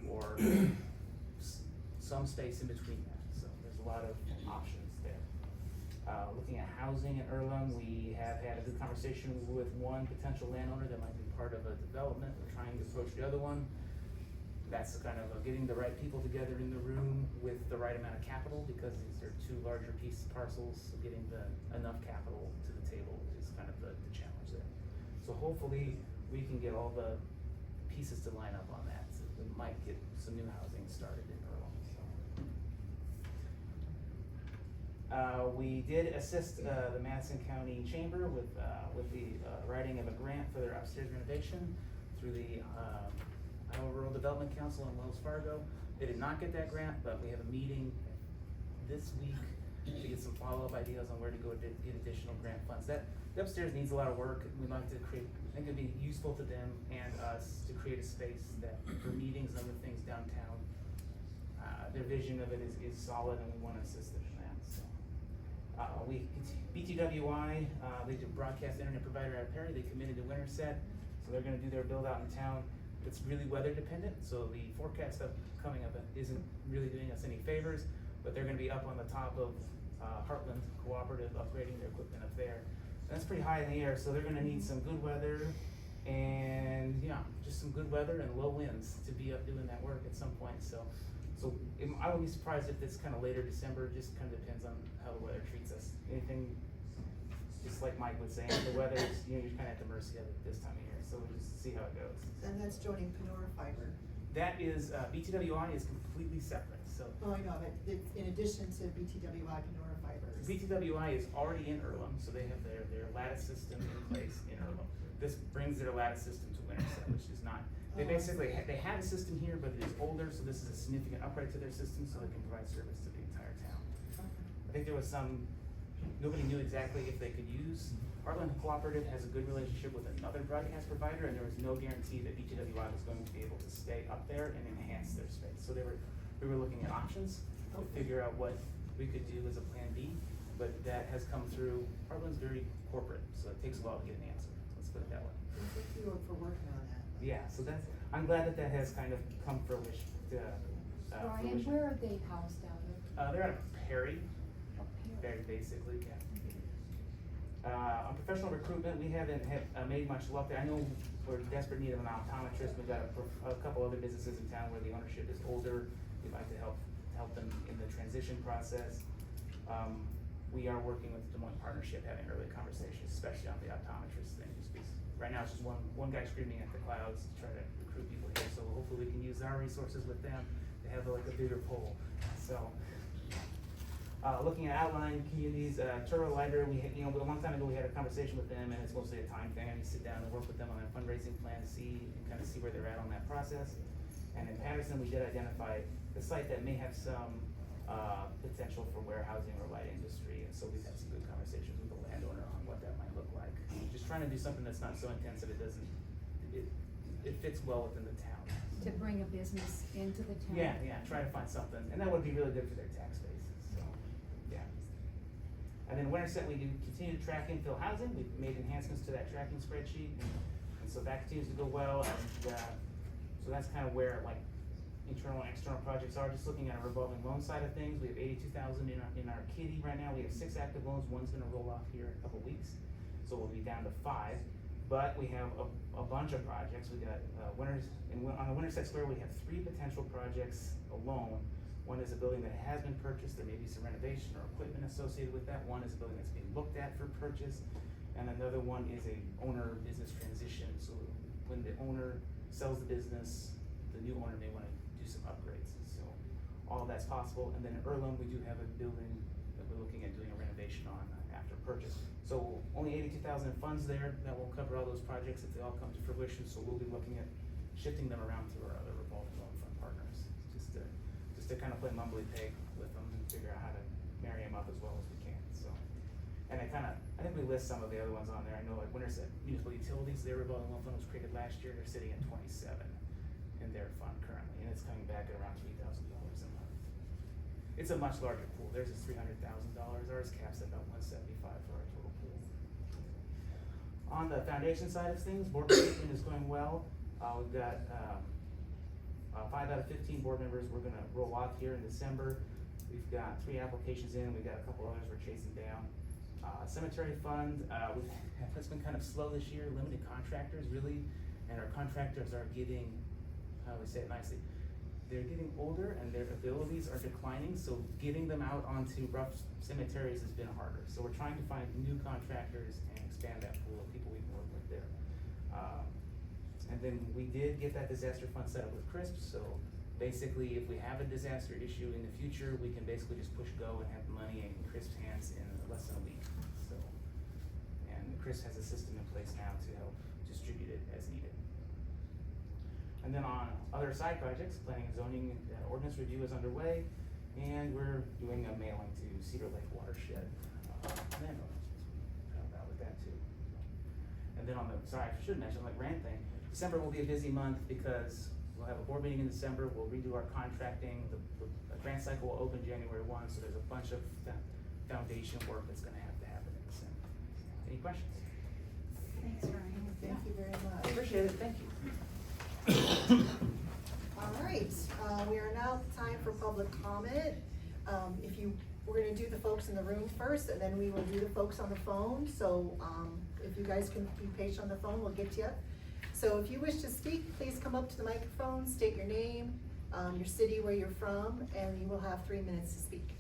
or some space in between that. So there's a lot of options there. Looking at housing in Earlham, we have had a good conversation with one potential landowner that might be part of a development. We're trying to approach the other one. That's kind of getting the right people together in the room with the right amount of capital, because these are two larger piece parcels, so getting enough capital to the table is kind of the challenge there. So hopefully we can get all the pieces to line up on that, so we might get some new housing started in Earlham. So. We did assist the Madison County Chamber with the writing of a grant for their upstairs renovation through the Iowa Rural Development Council in Wells Fargo. They did not get that grant, but we have a meeting this week to get some follow-up ideas on where to go to get additional grant funds. The upstairs needs a lot of work. We'd like to create, I think it'd be useful to them and us to create a space that for meetings and other things downtown. Their vision of it is solid, and we want to assist them in that. So, BTWI, they do broadcast internet provider out of Perry. They committed to Winterset, so they're going to do their build out in town. It's really weather dependent, so the forecast coming up isn't really doing us any favors, but they're going to be up on the top of Heartland Cooperative, upgrading their equipment up there. That's pretty high in the air, so they're going to need some good weather and just some good weather and low winds to be up doing that work at some point. So I wouldn't be surprised if it's kind of later December. Just kind of depends on how the weather treats us. Anything, just like Mike would say, the weather is, you're kind of at the mercy of it this time of year. So we'll just see how it goes. And that's joining Pomora Fiber. That is, BTWI is completely separate, so. Oh, I know, but it's in addition to BTWI Pomora Fibers. BTWI is already in Earlham, so they have their lattice system in place in Earlham. This brings their lattice system to Winterset, which is not, they basically, they have a system here, but it is older, so this is a significant upgrade to their system, so they can provide service to the entire town. I think there was nobody knew exactly if they could use. Heartland Cooperative has a good relationship with another broadcast provider, and there was no guarantee that BTWI was going to be able to stay up there and enhance their space. So we were looking at options to figure out what we could do as a plan B, but that has come through. Heartland's very corporate, so it takes a while to get an answer. Let's put it that way. Thank you for working on that. Yeah, so I'm glad that has kind of come fruition. Ryan, where are they housed out of? They're out of Perry, Oh, very basically, yeah. On professional recruitment, we haven't made much luck there. I know we're in desperate need of an optometrist. We've got a couple other businesses in town where the ownership is older. We'd like to help them in the transition process. We are working with the Des Moines Partnership, having early conversations, especially on the optometrist thing. Just because right now it's just one guy screaming at the clouds to try to recruit people here. So hopefully we can use our resources with them to have like a bigger pull. So. Looking at outlying communities, Turtle Library, a long time ago we had a conversation with them, and it's mostly a time thing. I need to sit down and work with them on their fundraising plan to see where they're at on that process. And in Patterson, we did identify the site that may have some potential for warehousing or light industry, and so we've had some good conversations with the landowner on what that might look like. Just trying to do something that's not so intense that it fits well within the town. To bring a business into the town? Yeah, try to find something, and that would be really good for their tax base. And then Winterset, we do continue to track infill housing. We've made enhancements to that tracking spreadsheet, and so that continues to go well. And so that's kind of where like internal and external projects are. Just looking at our revolving loan side of things, we have $82,000 in our kitty right now. We have 6 active loans. One's going to roll off here in a couple weeks, so we'll be down to 5. But we have a bunch of projects. We got on the Winterset Square. We have 3 potential projects alone. One is a building that has been purchased. There may be some renovation or equipment associated with that. One is a building that's being looked at for purchase. And another one is a owner-business transition. So when the owner sells the business, the new owner may want to do some upgrades. So all of that's possible. And then in Earlham, we do have a building that we're looking at doing a renovation on after purchase. So only $82,000 in funds there. That will cover all those projects if they all come to fruition. So we'll be looking at shifting them around through our other revolving loan fund partners, just to kind of play mumbly peg with them and figure out how to marry them up as well as we can. So And I think we list some of the other ones on there. I know like Winterset Municipal Utilities, their revolving loan fund was created last year, they're sitting at 27 in their fund currently, and it's coming back at around $3,000 a month. It's a much larger pool, theirs is $300,000, ours caps at about $175 for our total pool. On the foundation side of things, board recruitment is going well. We've got 5 out of 15 board members we're gonna roll off here in December. We've got 3 applications in, we've got a couple others we're chasing down. Cemetery fund, it's been kind of slow this year, limited contractors really, and our contractors are getting, how do we say it nicely, they're getting older and their abilities are declining, so getting them out onto rough cemeteries has been harder. So we're trying to find new contractors and expand that pool of people we can work with there. And then we did get that disaster fund set up with CRISP, so basically if we have a disaster issue in the future, we can basically just push go and have the money in CRISP's hands in less than a week. So, and CRISP has a system in place now to help distribute it as needed. And then on other side projects, planning and zoning ordinance review is underway, and we're doing a mailing to Cedar Lake Watershed landowners. Help out with that too. And then on the, sorry, I should mention, like Brant thing, December will be a busy month because we'll have a board meeting in December, we'll redo our contracting, the grant cycle will open January 1, so there's a bunch of foundation work that's gonna have to happen in December. Any questions? Thanks, Ryan. Thank you very much. I appreciate it, thank you. All right, we are now at the time for public comment. We're gonna do the folks in the room first, and then we will do the folks on the phone. So, if you guys can be patient on the phone, we'll get to you. So if you wish to speak, please come up to the microphone, state your name, your city, where you're from, and you will have 3 minutes to speak.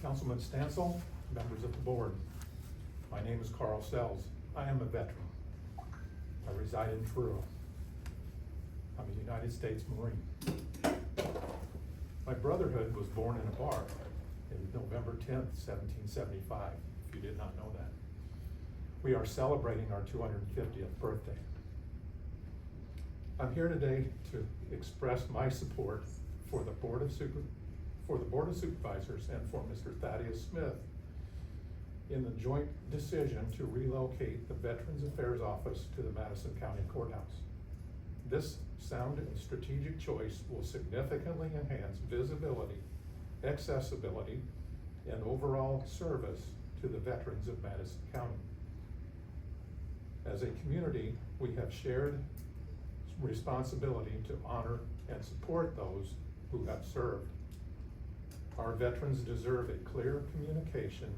Councilman Stancil, members of the board. My name is Carl Sells. I am a veteran. I reside in Truro. I'm a United States Marine. My brotherhood was born in a bar in November 10th, 1775, if you did not know that. We are celebrating our 250th birthday. I'm here today to express my support for the Board of Supervisors and for Mr. Thaddeus Smith in the joint decision to relocate the Veterans Affairs Office to the Madison County Courthouse. This sound and strategic choice will significantly enhance visibility, accessibility, and overall service to the veterans of Madison County. As a community, we have shared responsibility to honor and support those who have served. Our veterans deserve clear communication,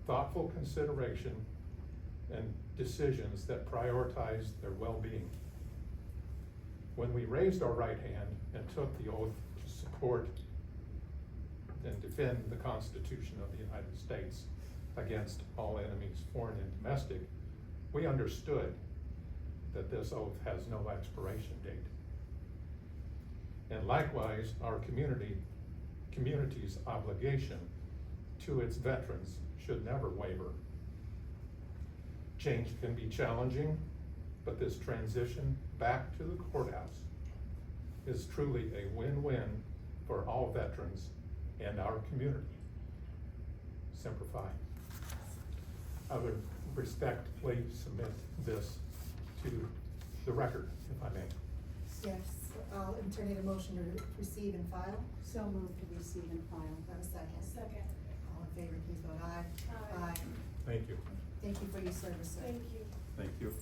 thoughtful consideration, and decisions that prioritize their well-being. When we raised our right hand and took the oath to support and defend the Constitution of the United States against all enemies, foreign and domestic, we understood that this oath has no expiration date. And likewise, our community's obligation to its veterans should never waver. Change can be challenging, but this transition back to the courthouse is truly a win-win for all veterans and our community. Semper Fi. I would respectfully submit this to the record, if I may. Yes, I'll entertain a motion to receive and file. So moved to receive and file. Have a second. Second. All in favor, please vote aye. Aye. Thank you. Thank you for your service, sir. Thank you. Thank you.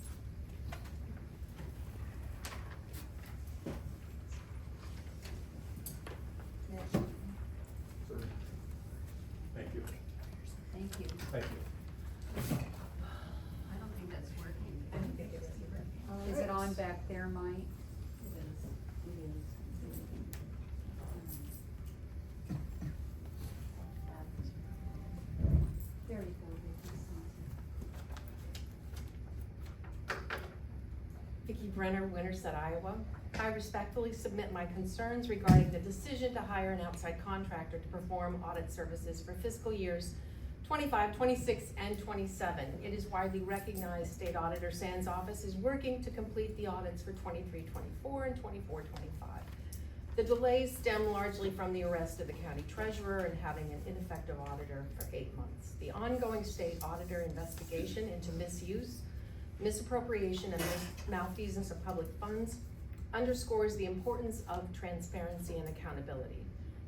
Next. Sir. Thank you. Thank you. Thank you. I don't think that's working. All Is it right. on back there, Mike? It is. There you go, Vicky. Vicky Brenner, Winterset, Iowa. I respectfully submit my concerns regarding the decision to hire an outside contractor to perform audit services for fiscal years 25, 26, and 27. It is widely recognized State Auditor Sands' office is working to complete the audits for 23, 24, and 24, 25. The delays stem largely from the arrest of the county treasurer and having an ineffective auditor for 8 months. The ongoing state auditor investigation into misuse, misappropriation, and malfeasance of public funds underscores the importance of transparency and accountability.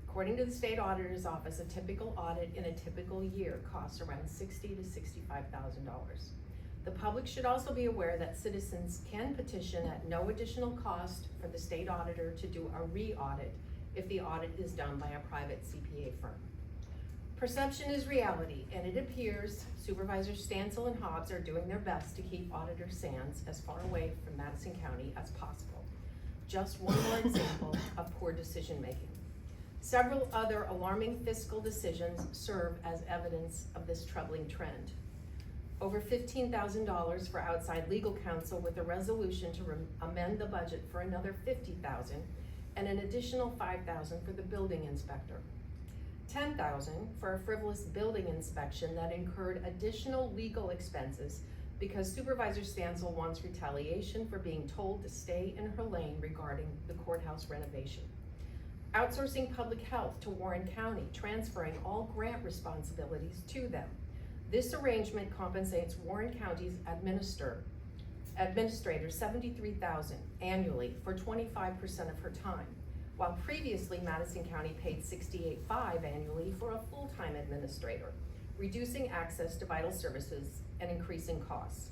According to the state auditor's office, a typical audit in a typical year costs around $60,000 to $65,000. The public should also be aware that citizens can petition at no additional cost for the state auditor to do a re-audit if the audit is done by a private CPA firm. Perception is reality, and it appears Supervisors Stancil and Hobbs are doing their best to keep Auditor Sands as far away from Madison County as possible. Just one more example of poor decision-making. Several other alarming fiscal decisions serve as evidence of this troubling trend. Over $15,000 for outside legal counsel with a resolution to amend the budget for another $50,000 and an additional $5,000 for the building inspector. $10,000 for a frivolous building inspection that incurred additional legal expenses because Supervisor Stancil wants retaliation for being told to stay in her lane regarding the courthouse renovation. Outsourcing public health to Warren County, transferring all grant responsibilities to them. This arrangement compensates Warren County's administrator $73,000 annually for 25% of her time, while previously Madison County paid $68,500 annually for a full-time administrator, reducing access to vital services and increasing costs.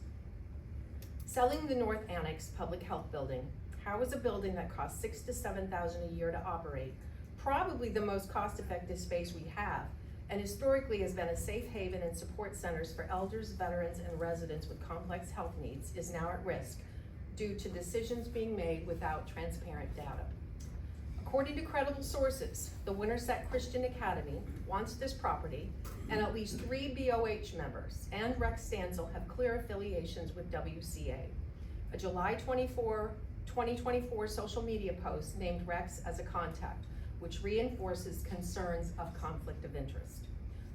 Selling the North Annex Public Health Building. How is a building that costs $6,000 to $7,000 a year to operate, probably the most cost-effective space we have, and historically has been a safe haven and support centers for elders, veterans, and residents with complex health needs, is now at risk due to decisions being made without transparent data. According to credible sources, the Winterset Christian Academy wants this property, and at least 3 BOH members and Rex Stancil have clear affiliations with WCA. A July 24, 2024 social media post named Rex as a contact, which reinforces concerns of conflict of interest.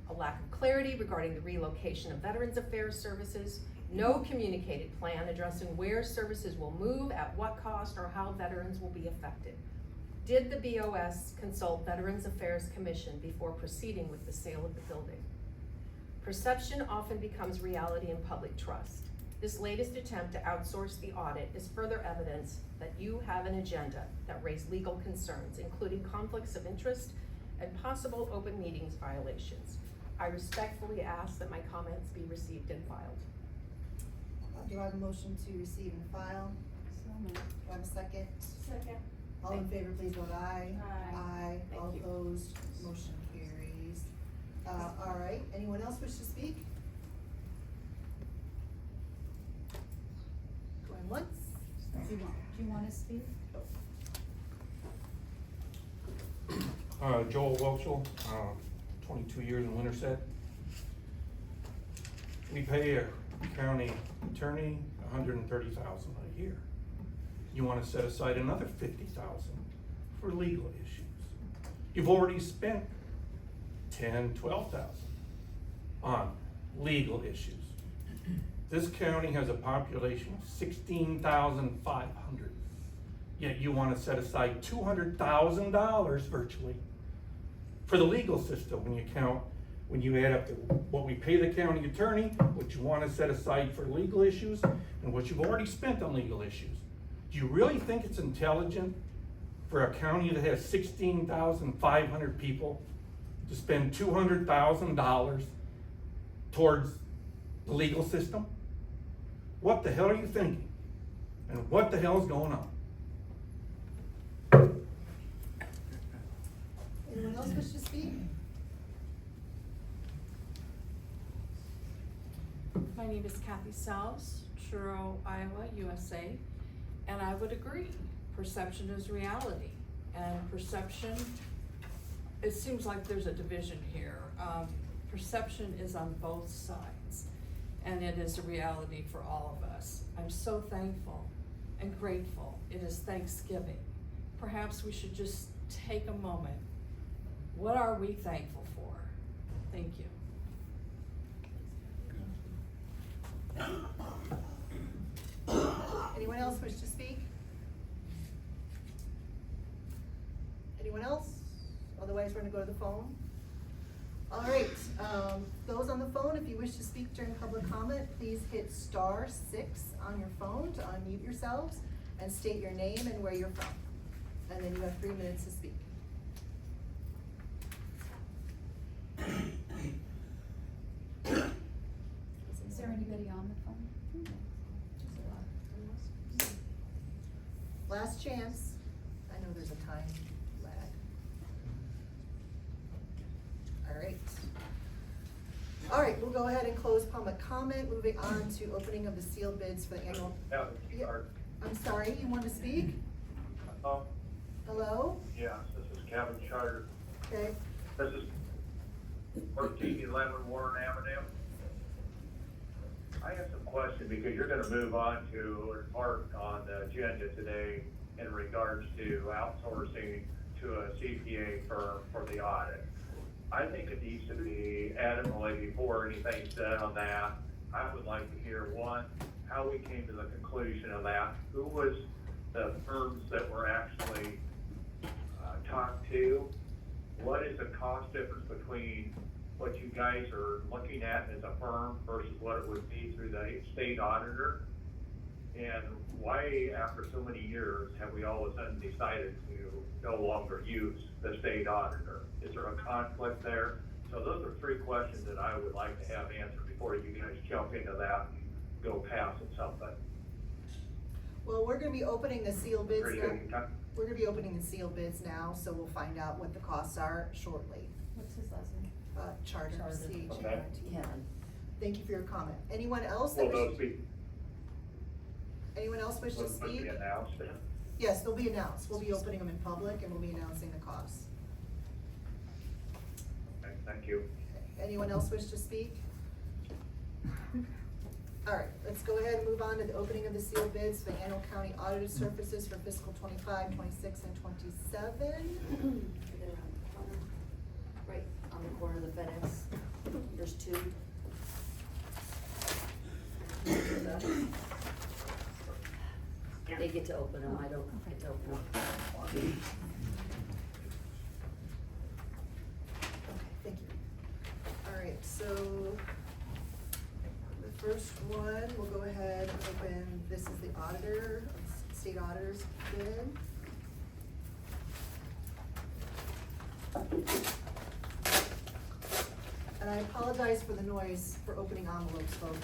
A lack of clarity regarding the relocation of Veterans Affairs services, no communicated plan addressing where services will move, at what cost, or how veterans will be affected. Did the BOS consult Veterans Affairs Commission before proceeding with the sale of the building? Perception often becomes reality in public trust. This latest attempt to outsource the audit is further evidence that you have an agenda that raise legal concerns, including conflicts of interest and possible open meetings violations. I respectfully ask that my comments be received and filed. Do I have a motion to receive and file? So moved. Do I have a second? Second. All in favor, please vote aye. Aye. Aye. Thank All you. opposed, motion carries. All right, anyone else wish to speak? Going once? Do you want to speak? Joel Whelchel, 22 years in Winterset. We pay a county attorney $130,000 a year. You want to set aside another $50,000 for legal issues. You've already spent $10,000, $12,000 on legal issues. This county has a population of 16,500. Yet you want to set aside $200,000 virtually for the legal system when you add up what we pay the county attorney, what you want to set aside for legal issues, and what you've already spent on legal issues. Do you really think it's intelligent for a county that has 16,500 people to spend $200,000 towards the legal system? What the hell are you thinking? And what the hell is going on? Anyone else wish to speak? My name is Kathy Souse, Truro, Iowa, USA, and I would agree, perception is reality. And perception, it seems like there's a division here. Perception is on both sides, and it is a reality for all of us. I'm so thankful and grateful. It is Thanksgiving. Perhaps we should just take a moment. What are we thankful for? Thank you. Anyone else wish to speak? Anyone else? Otherwise, we're gonna go to the phone. All right, those on the phone, if you wish to speak during public comment, please hit *6 on your phone to unmute yourselves and state your name and where you're from. And then you have 3 minutes to speak. Is there anybody on the phone? Last chance. I know there's a time lag. All right. All right, we'll go ahead and close public comment, moving on to opening of the sealed bids for the annual. Yeah, I'm sorry, you want to speak? Hello? Yes, this is Kevin Charter. Okay. This is 1411 Warren Avenue. I have some questions because you're gonna move on to a part on the agenda today in regards to outsourcing to a CPA firm for the audit. I think it needs to be adamantly before anything's said on that. I would like to hear, one, how we came to the conclusion of that. Who was the firms that were actually talked to? What is the cost difference between what you guys are looking at as a firm versus what it would be through the state auditor? And why, after so many years, have we all of a sudden decided to no longer use the state auditor? Is there a conflict there? So those are 3 questions that I would like to have answered before you guys jump into that and go past it something. Well, we're gonna be opening the sealed bids Pretty now. good. We're gonna be opening the sealed bids now, so we'll find out what the costs are shortly. What's his last name? Charter, Charter. C-H-A-R-T. Okay. Yeah. Thank you for your comment. Anyone else that Will those wish, be, anyone else wish to those must speak? be announced then? Yes, they'll be announced. We'll be opening them in public and we'll be announcing the costs. Okay, thank you. Anyone else wish to speak? All right, let's go ahead and move on to the opening of the sealed bids for the annual county audited services for fiscal 25, 26, and 27. Right on the corner of the FedEx. There's 2. They get to open them, I don't get to open them. Okay, thank you. All right, so the first one, we'll go ahead and open, this is the auditor, state auditor's bid. And I apologize for the noise for opening envelopes, folks.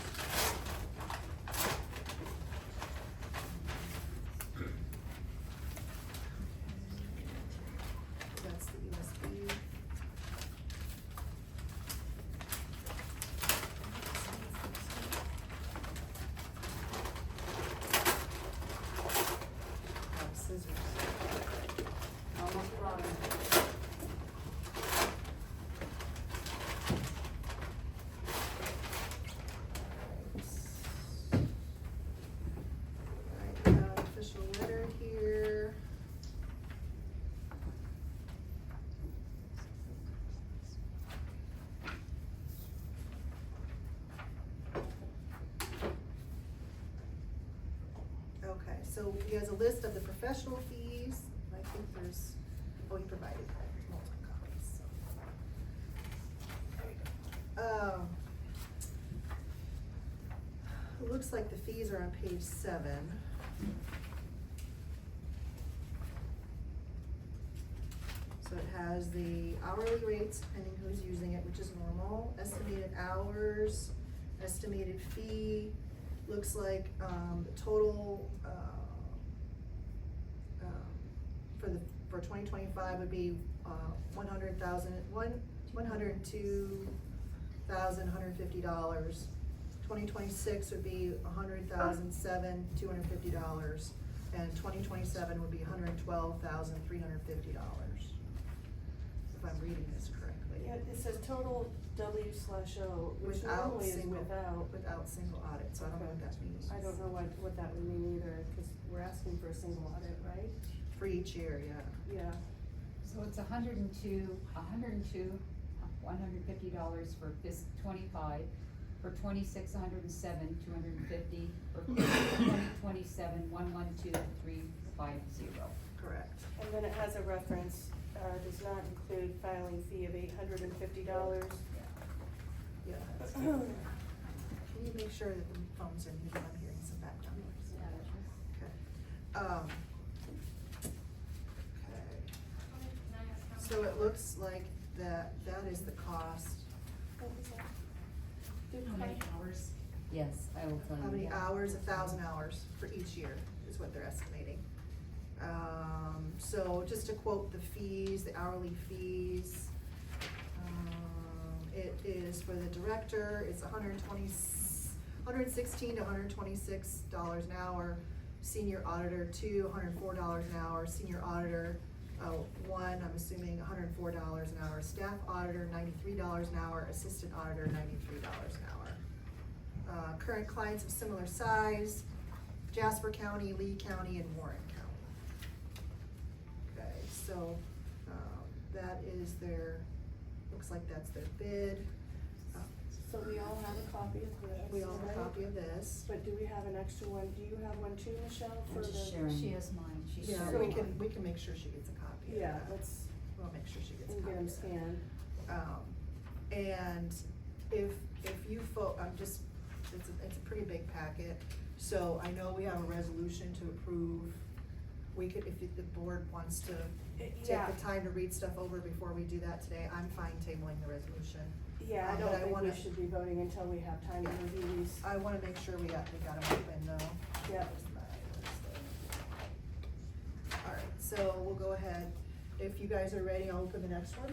That's the USB. Scissors. Almost brought them. Alright, we got official letter here. Okay, so he has a list of the professional fees. I think there's, oh, he provided multiple copies, so. There we go. It looks like the fees are on page 7. So it has the hourly rates, depending who's using it, which is normal, estimated hours, estimated fee. Looks like, the total, for 2025 would be, $102,150. 2026 would be $100,250, and 2027 would be $112,350. If I'm reading this correctly. Yeah, it says total W/O, which Without normally is single, without. without single audit, so I don't know what that means. I don't know what that would mean either, cause we're asking for a single audit, right? For each year, yeah. Yeah. So it's $102, $150 for FY '25, for '26, $107, $250, for 2027, $112,350. Correct. And then it has a reference, does not include filing fee of $850. Yeah. Can you make sure that the phones are muted? I'm hearing some background noise. Okay. Okay. So it looks like that is the cost. What was that? How many hours? Yes, I will tell you. How many that. hours? 1,000 hours for each year is what they're estimating. So just to quote the fees, the hourly fees, it is for the director, it's $116 to $126 an hour. Senior auditor, $104 an hour. Senior auditor, one, I'm assuming $104 an hour. Staff auditor, $93 an hour. Assistant auditor, $93 an hour. Current clients of similar size, Jasper County, Lee County, and Warren County. Okay, so, that is their, looks like that's their bid. So we all have a copy of this, We all have a right? copy of this. But do we have an extra one? Do you have one too, Michelle, for I'm just the? sharing. She has mine, she's Yeah, sharing we mine. can make sure she gets a copy of Yeah, that. let's, We'll make sure she gets a and copy get them of that. scanned. And if you it's a pretty big packet, so I know we have a resolution to approve. We could, if the board wants to take Yeah. the time to read stuff over before we do that today, I'm fine tabling the resolution. Yeah, I But don't think we wanna- should be voting until we have time to review these. I wanna make sure we got them open though. Yeah. Alright, so we'll go ahead. If you guys are ready, I'll open the next one.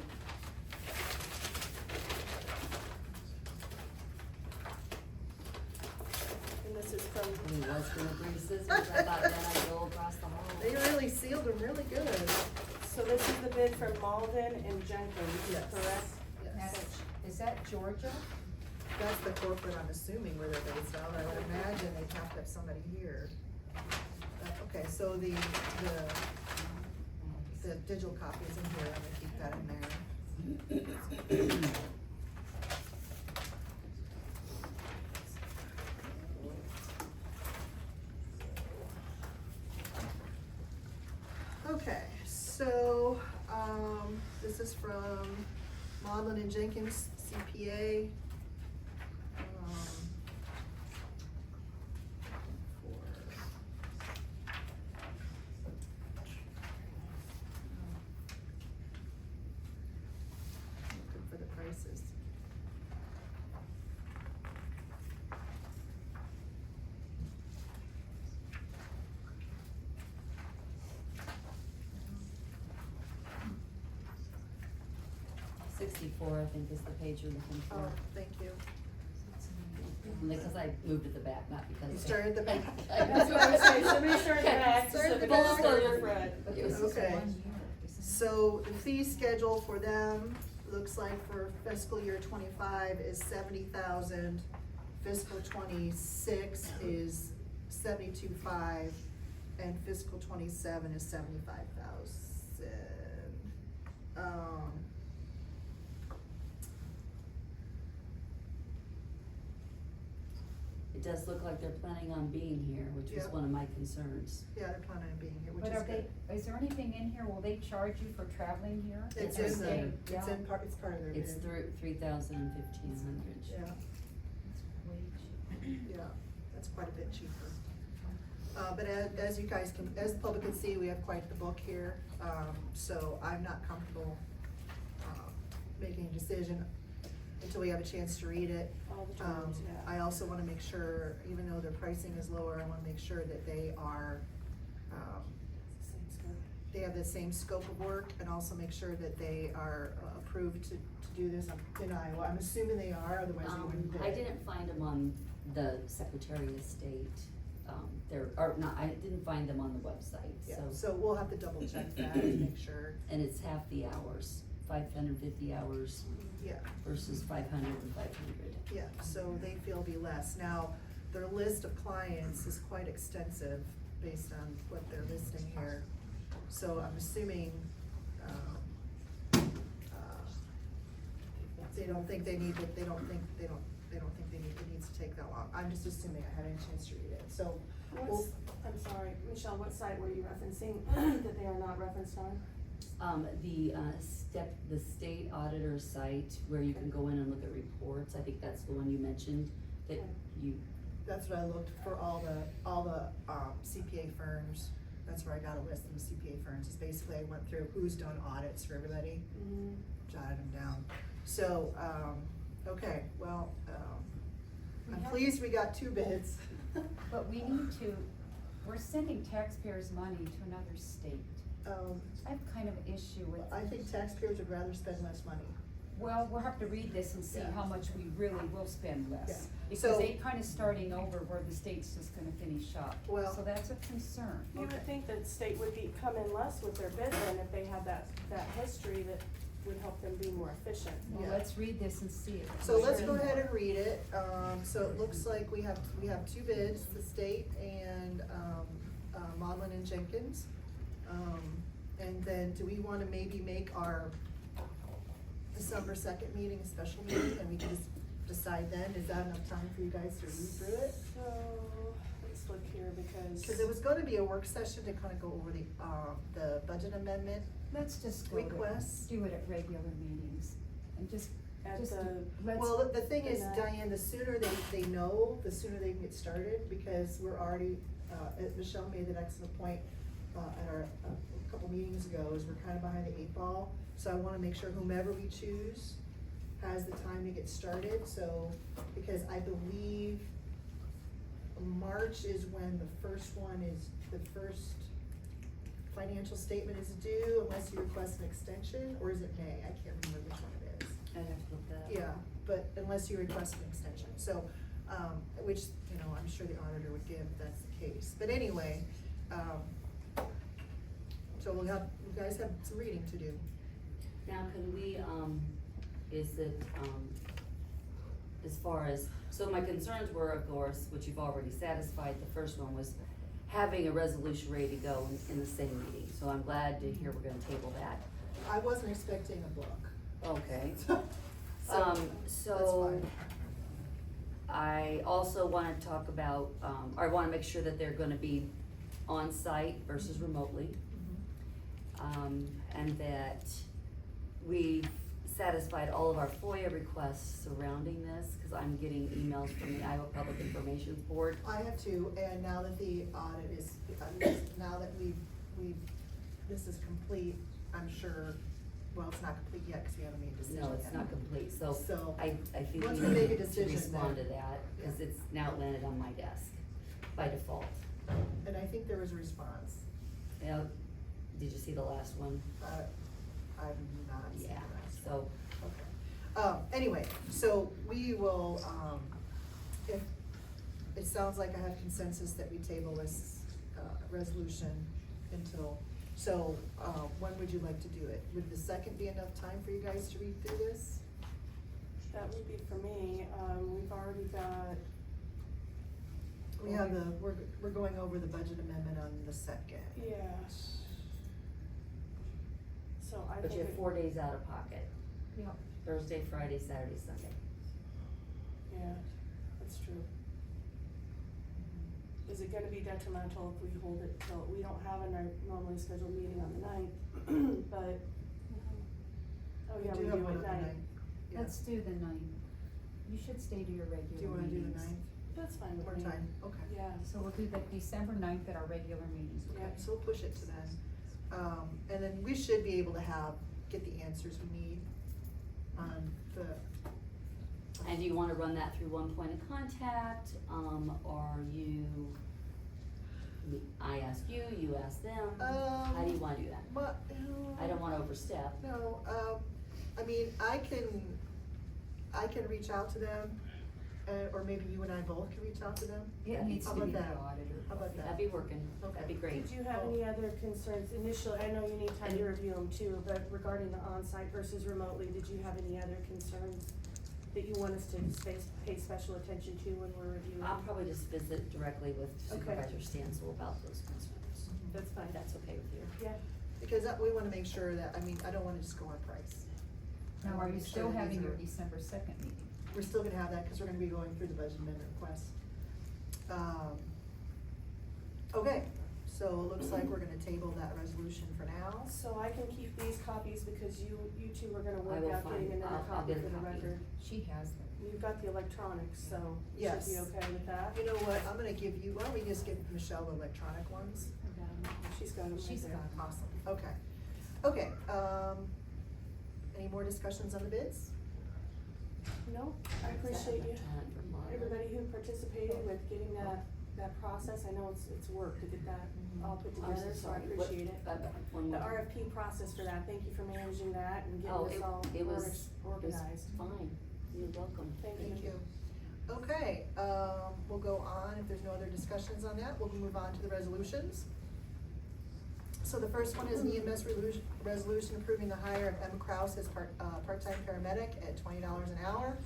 And this is from, He was gonna bring scissors, I thought then I'd go across the hall. They really sealed them really good. so this is the bid from Mauldin and Jenkins, Yes. correct? Yes. Is that Georgia? That's the corporate, I'm assuming, where they're based out. I would imagine they'd have to have somebody here. Okay, so the digital copy is in here, I'm gonna keep that in there. Okay, so, this is from Mauldin Jenkins CPA. Looking for the prices. $64, I think, is the page you're looking for. Oh, thank you. Because I moved at the back, not because. You started at the back. That's what I was saying, somebody started at the back, Started at the somebody back. started at the front. It was just Okay. 1 year, isn't it? So the fee schedule for them, looks like for fiscal year 25 is 70,000. Fiscal 26 is 72,500, and fiscal 27 is 75,000. It does look like they're planning on being here, which was Yeah. one of my concerns. Yeah, they're planning on being here, which But is are good. is there anything in here, will they charge you for traveling here? It's It's in right the, there. it's part of their bid. It's 3,000 and 1,500. Yeah, Way cheap. yeah, that's quite a bit cheaper. But as you guys can, as the public can see, we have quite the book here, so I'm not comfortable, making a decision until we have a chance to read it. All the terms, yeah. I also wanna make sure, even though their pricing is lower, I wanna make sure that they are, Same scope. they have the same scope of work, and also make sure that they are approved to do this in Iowa. I'm assuming they are, otherwise we wouldn't do it. I didn't find them on the Secretary of State, I didn't find them on the website, Yeah, so. so we'll have to double check that and make sure. And it's half the hours 550 hours Yeah. versus 500 and 500. Yeah, so they feel be less. Now, their list of clients is quite extensive based on what they're listing here. So I'm assuming, they don't think they need it, they don't think it needs to take that long. I'm just assuming, I haven't had a chance to read it, so. What's, I'm sorry, Michele, what site were you referencing that they are not referenced on? The State Auditor site where you can go in and look at reports, I think that's the one you mentioned, that you. That's what I looked for, all the CPA firms. That's where I got a list of the CPA firms, is basically I went through who's done audits for everybody, jotted them down. So, okay, well, I'm pleased we got 2 bids. But we need to, we're sending taxpayers' money to another state. I have kind of an issue with. I think taxpayers would rather spend less money. Well, we'll have to read this and see how much we really will spend less. Yeah. Because So- they kind of starting over where the state's just gonna finish up. Well- So that's a concern. You would think that state would come in less with their bid then if they had that history that would help them be more efficient. Well, Yeah. let's read this and see it. So let's go ahead and read it. So it looks like we have 2 bids, the state and, Mauldin Jenkins. And then do we wanna maybe make our December 2nd meeting a special meeting, and we can just decide then? Is that enough time for you guys to read through it? So, let's look here because. Cause it was gonna be a work session to kinda go over the budget amendment. Let's just go Requests. do it at regular meetings and just At the- let's. Well, the thing is, the- Diane, the sooner they know, the sooner they can get started, because we're already, Michele made an excellent point, at our, a couple meetings ago, is we're kinda behind the 8 ball. So I wanna make sure whomever we choose has the time to get started, so, because I believe March is when the first financial statement is due, unless you request an extension, or is it May? I can't remember which one it is. I'd have to look that up. Yeah, but unless you request an extension, so, which, I'm sure the auditor would give if that's the case. But anyway, so you guys have some reading to do. Now, can we, is it, as far as, so my concerns were, of course, which you've already satisfied, the first one was having a resolution ready to go in the same meeting, so I'm glad to hear we're gonna table that. I wasn't expecting a book. Okay. So, So, that's fine. I also wanna talk about, I wanna make sure that they're gonna be on-site versus remotely. And that we've satisfied all of our FOIA requests surrounding this, cause I'm getting emails from the Iowa Public Information Board. I have too, and now that the audit is, now that this is complete, I'm sure, well, it's not complete yet, cause we haven't made a decision No, it's yet. not complete, so So, I think once we we make a need to decision, respond to then- that, cause yeah. it's now landed on my desk by default. And I think there was a response. Yeah, did you see the last one? I've not seen the Yeah, rest. so, Okay. Anyway, so we will, if, it sounds like I have consensus that we table this, resolution until, so, when would you like to do it? Would the 2nd be enough time for you guys to read through this? That would be for me, we've already got. We have we're going over the budget amendment on the 2nd. Yeah. So I think. but you have it- 4 days out of pocket, Yep. Thursday, Friday, Saturday, Sunday. Yeah, that's true. Is it gonna be detrimental if we hold it till, we don't have a normally scheduled meeting on the 9th, but, oh yeah, we do have do one at on the 9th. 9th. Yeah. Let's do the 9th. You should stay to your regular meetings. Do you wanna do the 9th? That's fine with More me. time, okay. Yeah. So we'll do the December 9th at our regular meetings. Okay, so we'll push it to then. And then we should be able to get the answers we need on the. And do you wanna run that through one point of contact, or I ask you, you ask them? How do you wanna do that? But, I don't wanna overstep. No, I mean, I can reach out to them, or or maybe you and I both can reach out to them? It needs How to be about the that? auditor. How about that? That'd be working, Okay. that'd be great. Did you have any other concerns initially? I know you need time to review them too, but regarding the on-site versus remotely, did you have any other concerns that you want us to pay special attention to when we're reviewing? I'll probably just visit directly with Okay. Supervisor Stancil about those concerns. That's fine. If that's okay with you. Yeah. Because we wanna make sure that, I mean, I don't wanna just go on price. I Now, wanna are you make sure still that these having your are- December 2nd meeting? We're still gonna have that, cause we're gonna be going through the budget amendment request. Okay, so it looks like we're gonna table that resolution for now. So I can keep these copies because you two are gonna I work will out getting find- another I'll copy get a for the copy. record. She has them. You've got the electronics, so you should Yes. be okay with that. You know what, I'm gonna give you, why don't we just give Michele the electronic ones? She's got them right She's there. got 'em. Awesome, okay. Okay, any more discussions on the bids? No, I appreciate you, Lieutenant for Mauldin. everybody who participated with getting that process. I know it's work to get that all put I'm together, so I sorry, what- appreciate it. one The more. RFP process for that, thank you for managing that and Oh, getting this all it was organized. fine, you're welcome. Thank you. Okay, we'll go on, if there's no other discussions on that, we'll move on to the resolutions. So the first one is an EMS resolution approving the hire of M. Kraus as part-time paramedic at $20 an hour,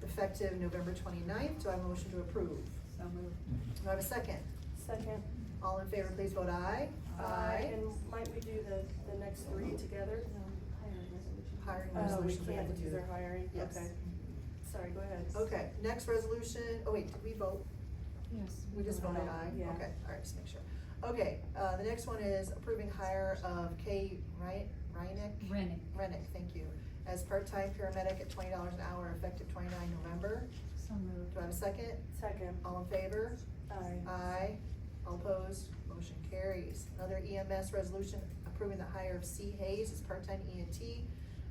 effective November 29th. Do I have a motion to approve? So moved. Do I have a second? Second. All in favor, please vote aye. And might we do the next three together? Hiring Oh, we resolution, we have can't to do do. their hiring, Yes. okay. Sorry, go ahead. Okay, next resolution, oh wait, did we vote? Yes. We just voted aye? Yeah. Okay, all right, just make sure. Okay, the next one is approving hire of Kay Reinick, thank you, as part-time paramedic at $20 an hour, effective 29 November. So moved. Do I have a second? Second. All in favor? Aye. Aye. All opposed? Motion carries. Another EMS resolution approving the hire of C. Hayes as part-time ENT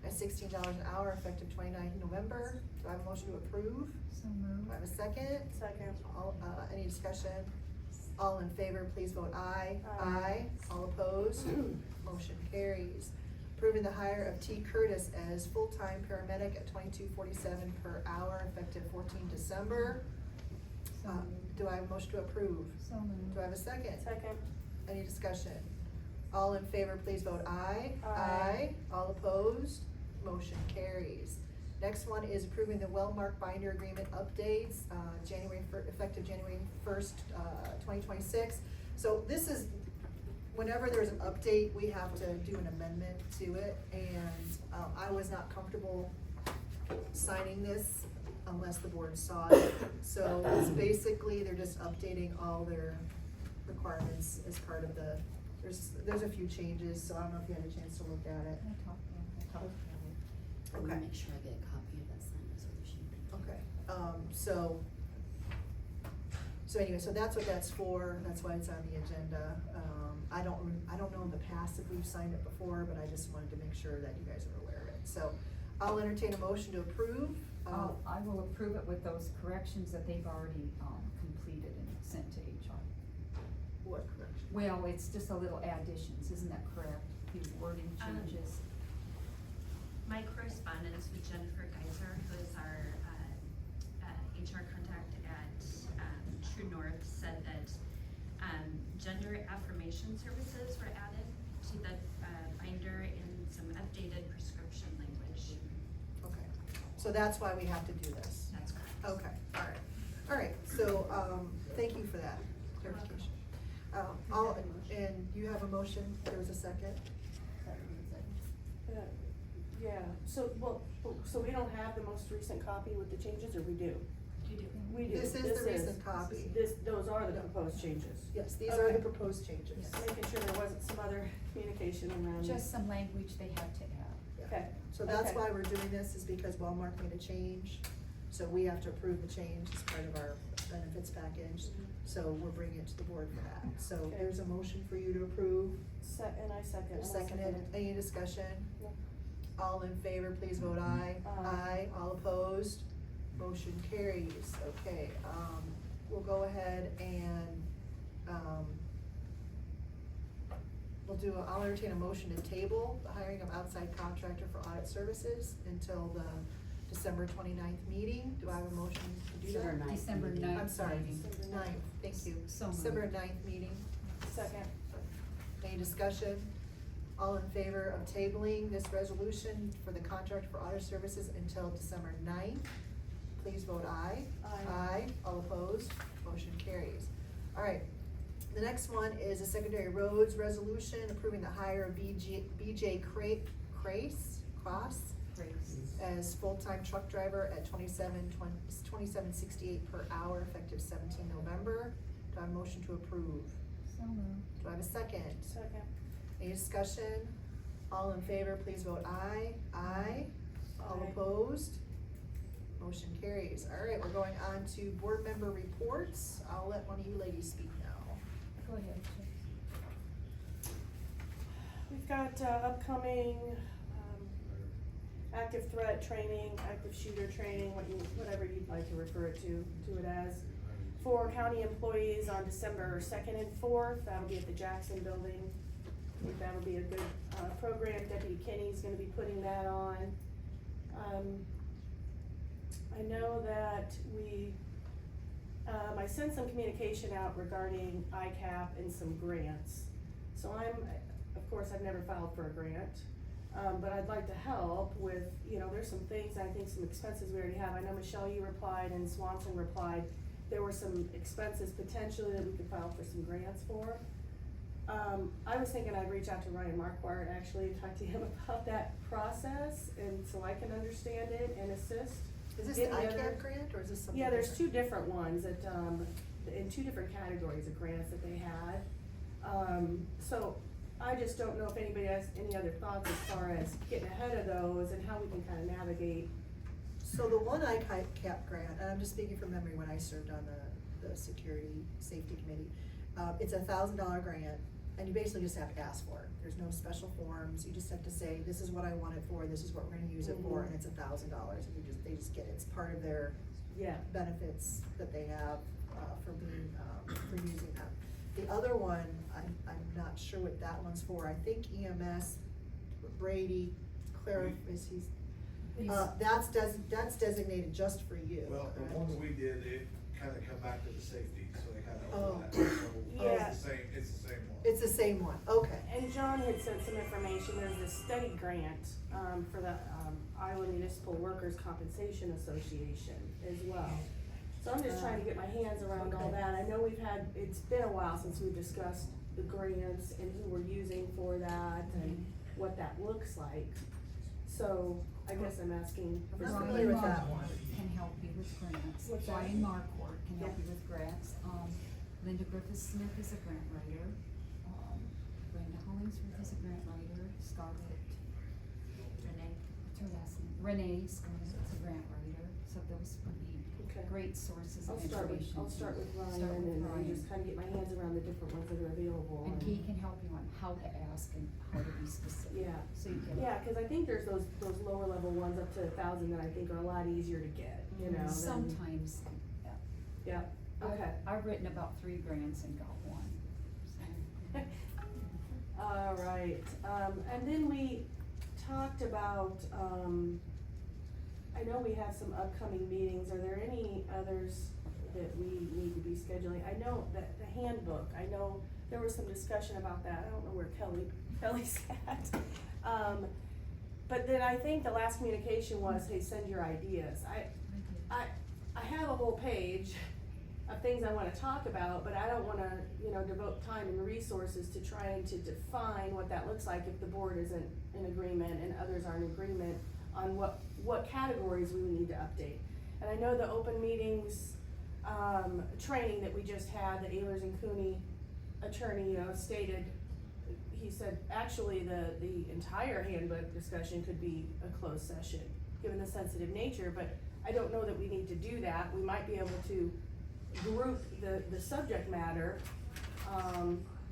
at $16 an hour, effective 29 November. Do I have a motion to approve? So moved. Do I have a second? Second. All, any discussion? All in favor, please vote aye. Aye. All opposed? Motion carries. Approving the hire of T. Curtis as full-time paramedic at $22.47 per hour, effective 14 December. So moved. Do I have a motion to approve? So moved. Do I have a second? Second. Any discussion? All in favor, please vote aye. Aye. All opposed? Motion carries. Next one is approving the Wellmark binder agreement updates, effective January 1st, 2026. So this is, whenever there's an update, we have to do an amendment to it, and I was not comfortable signing this unless the board saw it. So it's basically, they're just updating all their requirements as part of the, there's a few changes, so I don't know if you had a chance to look at it. I talked about it. I'm Okay. gonna make sure I get a copy of that signed resolution. Okay, so anyway, so that's what that's for, that's why it's on the agenda. I don't know in the past if we've signed it before, but I just wanted to make sure that you guys are aware of it. So I'll entertain a motion to approve. I will approve it with those corrections that they've already, completed and sent to HR. What correction? Well, it's just a little additions, isn't that correct? The wording changes. My correspondence with Jennifer Geiser, who is our HR contact at True North, said that gender affirmation services were added to the binder in some updated prescription language. Okay, so that's why we have to do this? That's correct. Okay, all right, so, thank you for that clarification. And you have a motion, there was a second? Yeah, so we don't have the most recent copy with the changes, or we do? You do. We do. This is the recent copy. Those are the proposed changes. Yes, these are the Okay. proposed changes. Yes. Making sure there wasn't some other communication around. Just some language they had to add. Yeah. Okay. So that's Okay. why we're doing this, is because Wellmark made a change, so we have to approve the change as part of our benefits package. So we're bringing it to the board for that. So Okay. there's a motion for you to approve. And I second. Seconded, any discussion? No. All in favor, please vote aye. Aye. All opposed? Motion carries. Okay, we'll go ahead and, I'll entertain a motion to table the hiring of outside contractor for audit services until the December 29th meeting. Do I have a motion to do December that? 9th December meeting. 9th. I'm sorry, meeting. 9th, thank you. So moved. December 9th meeting. Second. Any discussion? All in favor of tabling this resolution for the contract for audit services until December 9th? Please vote aye. Aye. Aye. All opposed? Motion carries. All right. The next one is a secondary roads resolution approving the hire of BJ Cross as full-time truck driver at $27.68 per hour effective 17 November. Do I have a motion to approve? So moved. Do I have a second? Second. Any discussion? All in favor, please vote aye. Aye. All Aye. opposed? Motion carries. All right, we're going on to board member reports. I'll let one of you ladies speak now. Go ahead. We've got upcoming active threat training, active shooter training, whatever you'd like to refer it to it as, for county employees on December 2nd and 4th. That'll be at the Jackson Building. I think that'll be a good program. Deputy Kenny's gonna be putting that on. I know that I sent some communication out regarding ICAP and some grants. So of course, I've never filed for a grant, but I'd like to help with, there's some things, I think some expenses we already have. I know Michele, you replied, and Swanson replied. There were some expenses potentially that we could file for some grants for. I was thinking I'd reach out to Ryan Marquardt actually and talk to him about that process, and so I can understand it and assist. Is this the ICAP grant or is this something? Yeah, there's two different? different ones that, in two different categories of grants that they had. So I just don't know if anybody has any other thoughts as far as getting ahead of those and how we can kind of navigate. So the one ICAP grant, and I'm just speaking from memory when I served on the security safety committee, it's a $1,000 grant, and you basically just have to ask for it. There's no special forms, you just have to say, this is what I want it for, this is what we're gonna use it for, and it's $1,000, and they just get it. It's part of their benefits that they have, for being, for using that. The other one, I'm not sure what that one's for. I think EMS, Brady, that's designated just for you. Well, the correct? one we did, it kind of come back to the safety, so they kind of Oh. overlap. So Yeah. it's the same one. It's the same one, okay. And John had sent some information. There's this study grant, for the, Iowa Municipal Workers' Compensation Association as well. So I'm just trying to get my hands around all that. I know it's been a while since we've discussed the grants and who we're using for that and what that looks like. So I guess I'm asking for I'm some. familiar with that one. Can help you with grants. What's that? Ryan Marquardt can help you with grants. Linda Griffith-Smith is a grant writer. Brenda Hollingsworth is a grant writer. Scarlett. Renee. What's her last name? Renee Scarlett is a grant writer. So those would be Okay. great sources I'll of start with information. Ryan and just kind of get my hands around the different ones that are available. And he can help you on how to ask and how to be specific. Yeah. So you can. Yeah, cause I think there's those lower level ones up to 1,000 that I think are a lot easier to get, than- Sometimes, yeah. Yeah, okay. I've written about 3 grants and got 1. So. All right, and then we talked about, I know we have some upcoming meetings. Are there any others that we need to be scheduling? I know that the handbook, I know there was some discussion about that. I don't know where Kelly's at. But then I think the last communication was, hey, send your ideas. I have a whole page of things I wanna talk about, but I don't wanna, devote time and resources to trying to define what that looks like if the board isn't in agreement and others aren't in agreement on what categories we would need to update. And I know the open meetings, training that we just had, the Ehlers and Cooney attorney, stated, he said, actually, the entire handbook discussion could be a closed session, given the sensitive nature, but I don't know that we need to do that. We might be able to group the subject matter,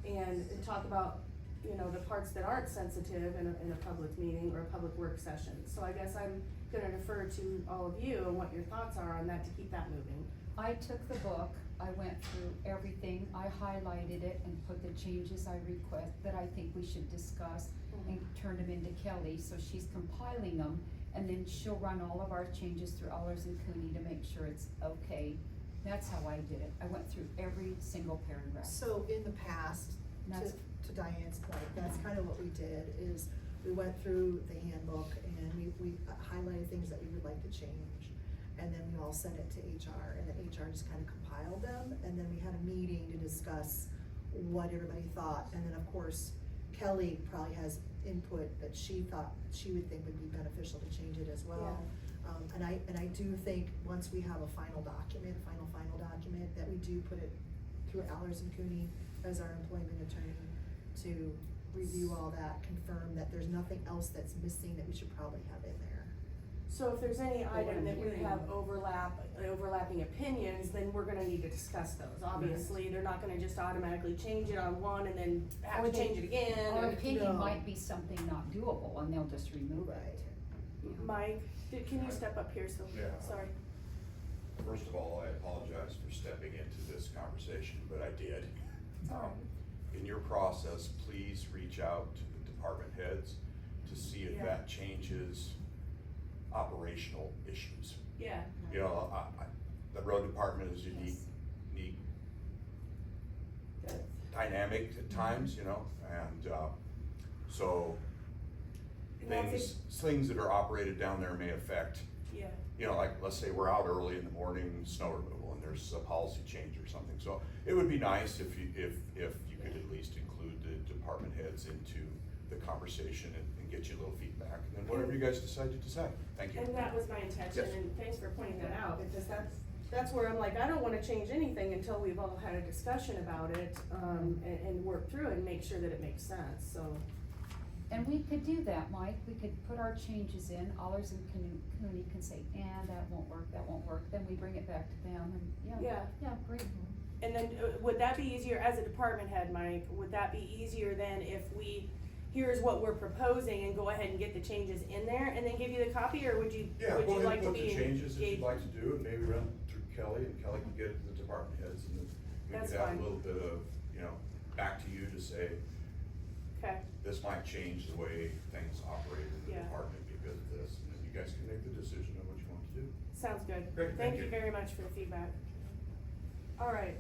and talk about, the parts that aren't sensitive in a public meeting or a public work session. So I guess I'm gonna defer to all of you and what your thoughts are on that to keep that moving. I took the book, I went through everything, I highlighted it and put the changes I request that I think we should discuss and turned them into Kelly, so she's compiling them, and then she'll run all of our changes through Allers and Cooney to make sure it's okay. That's how I did it. I went through every single paragraph. So in the past, That's- to Diane's point, that's kind of what we did, is we went through the handbook and we highlighted things that we would like to change. And then we all sent it to HR, and then HR just kind of compiled them, and then we had a meeting to discuss what everybody thought. And then, of course, Kelly probably has input that she thought she would think would be beneficial to change it as well. And I do think once we have a final document, final document, that we do put it through Allers and Cooney as our employment attorney to review all that, confirm that there's nothing else that's missing that we should probably have in there. So if there's any what item I'm that we hearing- have overlapping opinions, then we're gonna need to discuss those. Obviously, they're not gonna just automatically change it on one and then have Or to change it again. Our or- opinion No. might be something not doable, and they'll just remove Right. it. Mike, can you step up here, so, Yeah. sorry. First of all, I apologize for stepping into this conversation, but I did. In your process, please reach out to the department heads to see if Yeah. that changes operational issues. Yeah. You know, the road department is unique, Good. dynamic at times, you know, and, so And that's things that are operated down there may affect, Yeah. you know, like, let's say we're out early in the morning, snow removal, and there's a policy change or something. So it would be nice if you could at least include the department heads into the conversation and get you a little feedback. And then whatever you guys decide to decide. Thank you. And that was my intention, Yes. and thanks for pointing that out, because that's where I'm like, I don't wanna change anything until we've all had a discussion about it, and work through it and make sure that it makes sense, so. And we could do that, Mike, we could put our changes in, Allers and Cooney can say, that won't work, then we bring it back to them, and yeah, great. And then, would that be easier, as a department head, Mike, would that be easier then if here's what we're proposing and go ahead and get the changes in there and then give you the copy, or would you like to be? Put the changes that you'd engaged? like to do, and maybe run through Kelly, and Kelly can get it to the department heads, and then we That's could have fine. a little bit of, you know, back to you to say, Okay, this might change the way things operate in the Yeah. department because of this, and then you guys can make the decision on what you want to do. sounds good. Great, thank you. very much for the feedback. All right,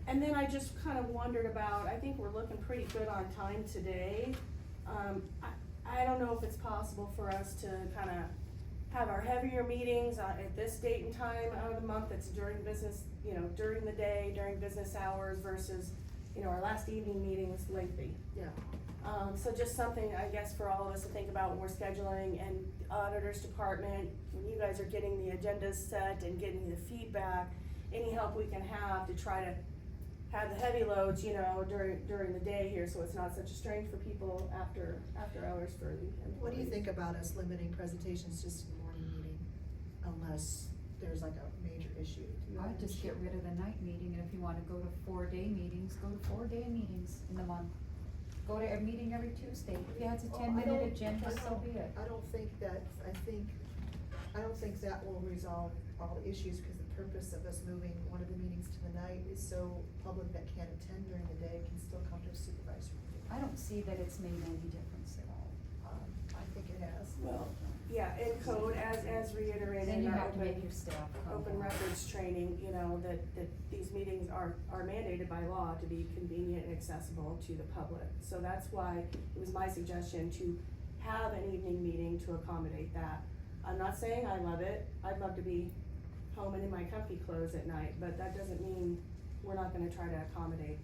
and then I just kind of wondered about, I think we're looking pretty good on time today. I don't know if it's possible for us to kind of have our heavier meetings at this date and time out of the month that's during business, during the day, during business hours versus, our last evening meeting was lengthy. Yeah. So just something, I guess, for all of us to think about when we're scheduling, and auditor's department, when you guys are getting the agendas set and getting the feedback, any help we can have to try to have the heavy loads, during the day here, so it's not such a strain for people after hours for the employees. What do you think about us limiting presentations just to the morning meeting, unless there's like a major issue? Do you have I'd an just issue? get rid of the night meeting, and if you wanna go to 4-day meetings, go to 4-day meetings in the month. Go to a meeting every Tuesday, if it has a Oh, 10-minute agenda, so be it. I don't think that will resolve all the issues, because the purpose of us moving one of the meetings to the night is so public that can't attend during the day can still come to a supervisory meeting. I don't see that it's made any difference at all. I think it has. Well, yeah, in code, as reiterated Then in you our have to make your staff come. open records training, that these meetings are mandated by law to be convenient and accessible to the public. So that's why it was my suggestion to have an evening meeting to accommodate that. I'm not saying I love it, I'd love to be home and in my comfy clothes at night, but that doesn't mean we're not gonna try to accommodate.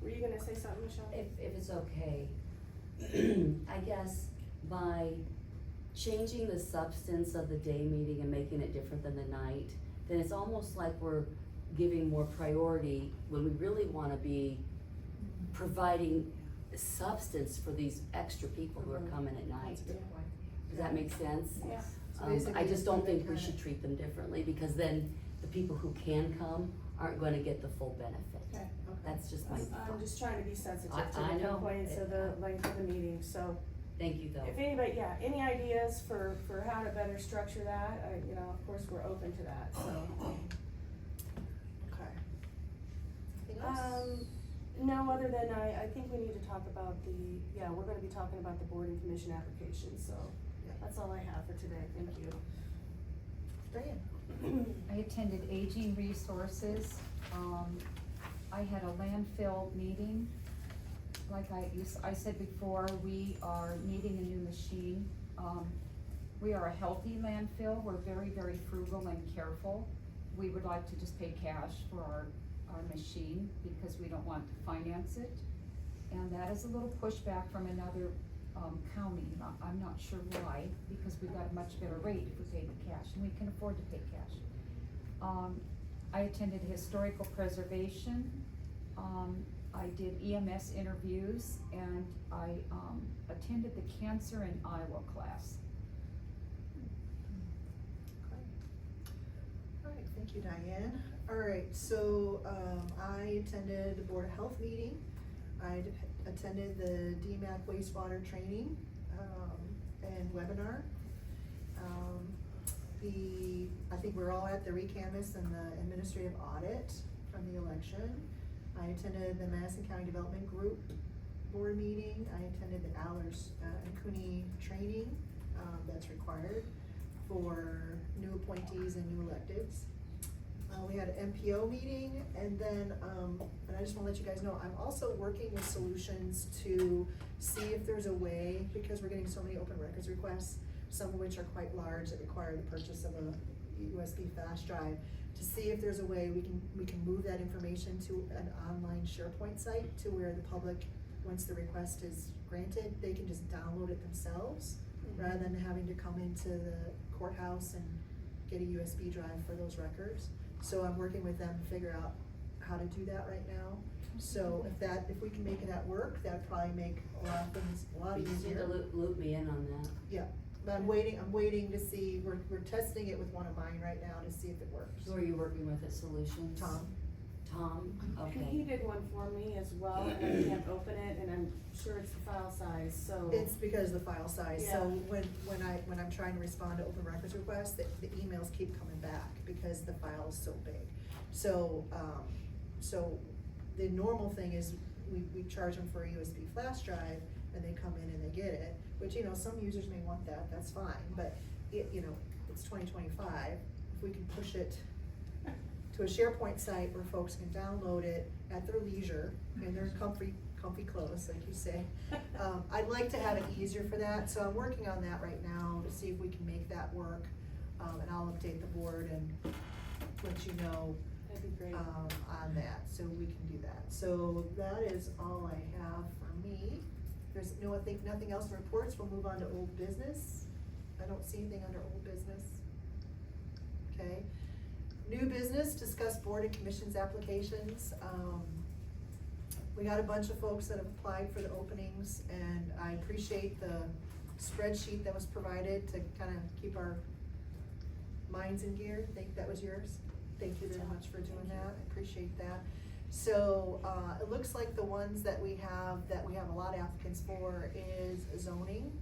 Were you gonna say something, Michele? If it's okay, I guess by changing the substance of the day meeting and making it different than the night, then it's almost like we're giving more priority when we really wanna be providing substance for these extra people who are coming at night. That's a good point. Does that make sense? Yeah. So I basically just it's don't gonna think we kinda- should treat them differently, because then the people who can come aren't gonna get the full benefit. Okay. That's just my I'm thought. just trying to be sensitive to I the know. complaints of the length of the meeting, so. Thank you though. If anybody, any ideas for how to better structure that, of course, we're open to that, so. Okay. Anything else? No, other than I think we need to talk about we're gonna be talking about the board and commission application, so. That's all I have for today, thank you. Diane? I attended Aging Resources. I had a landfill meeting. Like I said before, we are needing a new machine. We are a healthy landfill. We're very, very frugal and careful. We would like to just pay cash for our machine because we don't want to finance it. And that is a little pushback from another county. I'm not sure why, because we got a much better rate if we paid the cash, and we can afford to pay cash. I attended historical preservation. I did EMS interviews, and I attended the Cancer in Iowa class. All right, thank you, Diane. All right, so I attended the Board of Health meeting. I attended the DMAC wastewater training and webinar. I think we're all at the recanvass and the administrative audit from the election. I attended the Madison County Development Group board meeting. I attended the Allers and Cooney training that's required for new appointees and new electeds. We had an MPO meeting, and then, and I just wanna let you guys know, I'm also working with Solutions to see if there's a way, because we're getting so many open records requests, some of which are quite large that require the purchase of a USB flash drive, to see if there's a way we can move that information to an online SharePoint site to where the public, once the request is granted, they can just download it themselves, rather than having to come into the courthouse and get a USB drive for those records. So I'm working with them to figure out how to do that right now. So if we can make it at work, that'd probably make a lot of things a lot You just need easier. to loop me in on that. Yeah, but I'm waiting to see, we're testing it with one of mine right now to see if it works. Who are you working with at Solutions? Tom. Tom, He okay. did one for me as well, and I can't open it, and I'm sure it's the file size, so. It's because of the file size, so Yeah. when I'm trying to respond to open records requests, the emails keep coming back because the file is so big. So, so the normal thing is we charge them for a USB flash drive and they come in and they get it, which, you know, some users may want that, that's fine, but it's 2025, if we can push it to a SharePoint site where folks can download it at their leisure, in their comfy clothes, like you say. I'd like to have it easier for that, so I'm working on that right now to see if we can make that work. And I'll update the board and let you know That'd be great. on that, so we can do that. So that is all I have for me. There's I think nothing else in reports, we'll move on to old business. I don't see anything under old business. Okay. New business, discuss board and commissions applications. We got a bunch of folks that have applied for the openings, and I appreciate the spreadsheet that was provided to kind of keep our minds in gear. I think that was yours. Thank you very much for doing that, I appreciate that. So, it looks like the ones that we have a lot of applicants for is zoning.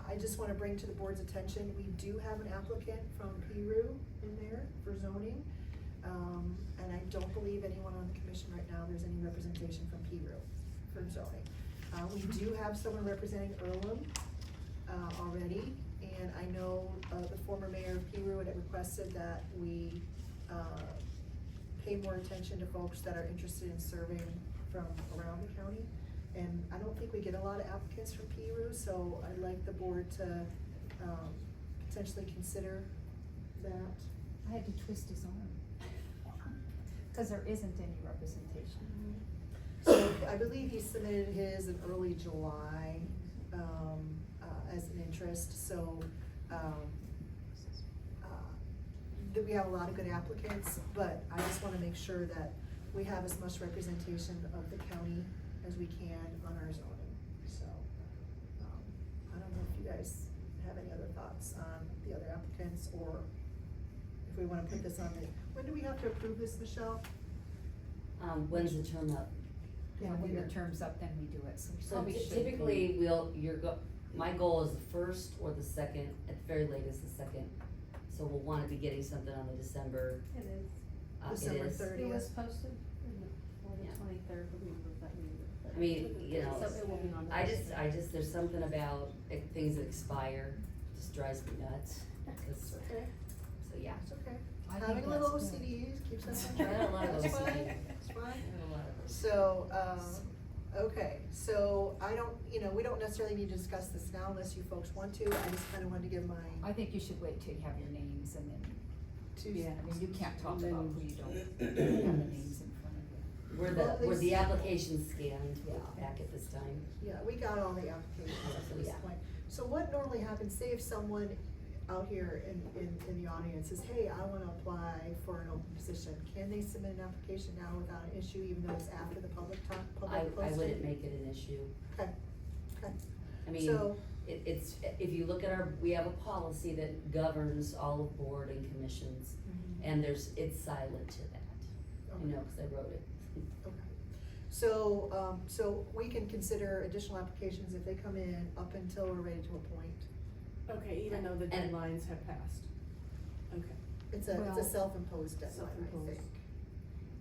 I just wanna bring to the board's attention, we do have an applicant from PRU in there for zoning. And I don't believe anyone on the commission right now, there's any representation from PRU for zoning. We do have someone representing Earlham, already, and I know, the former mayor of PRU had requested that we, pay more attention to folks that are interested in serving from around the county. And I don't think we get a lot of applicants from PRU, so I'd like the board to, potentially consider that. I had to twist his arm, cause there isn't any representation. So I believe he submitted his in early July, as an interest, so, that we have a lot of good applicants, but I just wanna make sure that we have as much representation of the county as we can on our zoning, so. I don't know if you guys have any other thoughts on the other applicants, or if we wanna put this on when do we have to approve this, Michele? When's the term up? Yeah, when the term's up, then we do it, so we So probably should. typically, my goal is the first or the second, at the very latest, the second. So we'll wanna be getting something on the December. It is. December It is. 30th. It was posted for the Yeah. 23rd, but we approved that meeting. I mean, you know, So it will be on the I website. just, there's something about things that expire, just drives me nuts, cause, Okay, so yeah. it's okay. I think Having a little that's good. OCD keeps us on I track. got a lot of That's OCD. fine, it's fine. I have a lot of those. So, okay, so I don't, we don't necessarily need to discuss this now unless you folks want to. I just kinda wanted to give my I think you should wait till you have your names and then, two. I mean, you can't talk about who you don't have the names in front of you. Were the applications scanned back at this time? Yeah, we got all the applications up to this Yeah. point. So what normally happens, say if someone out here in the audience says, hey, I wanna apply for an open position, can they submit an application now without an issue, even though it's after the public I posting? wouldn't make it an issue. Okay, okay. I mean, So- it's, if you look at we have a policy that governs all of board and commissions, and it's silent to that, you know, cause I wrote it. Okay. So, so we can consider additional applications if they come in up until we're ready to appoint. Okay, even though the And- deadlines have passed. Okay. It's a Well- self-imposed deadline, I Self-imposed. think.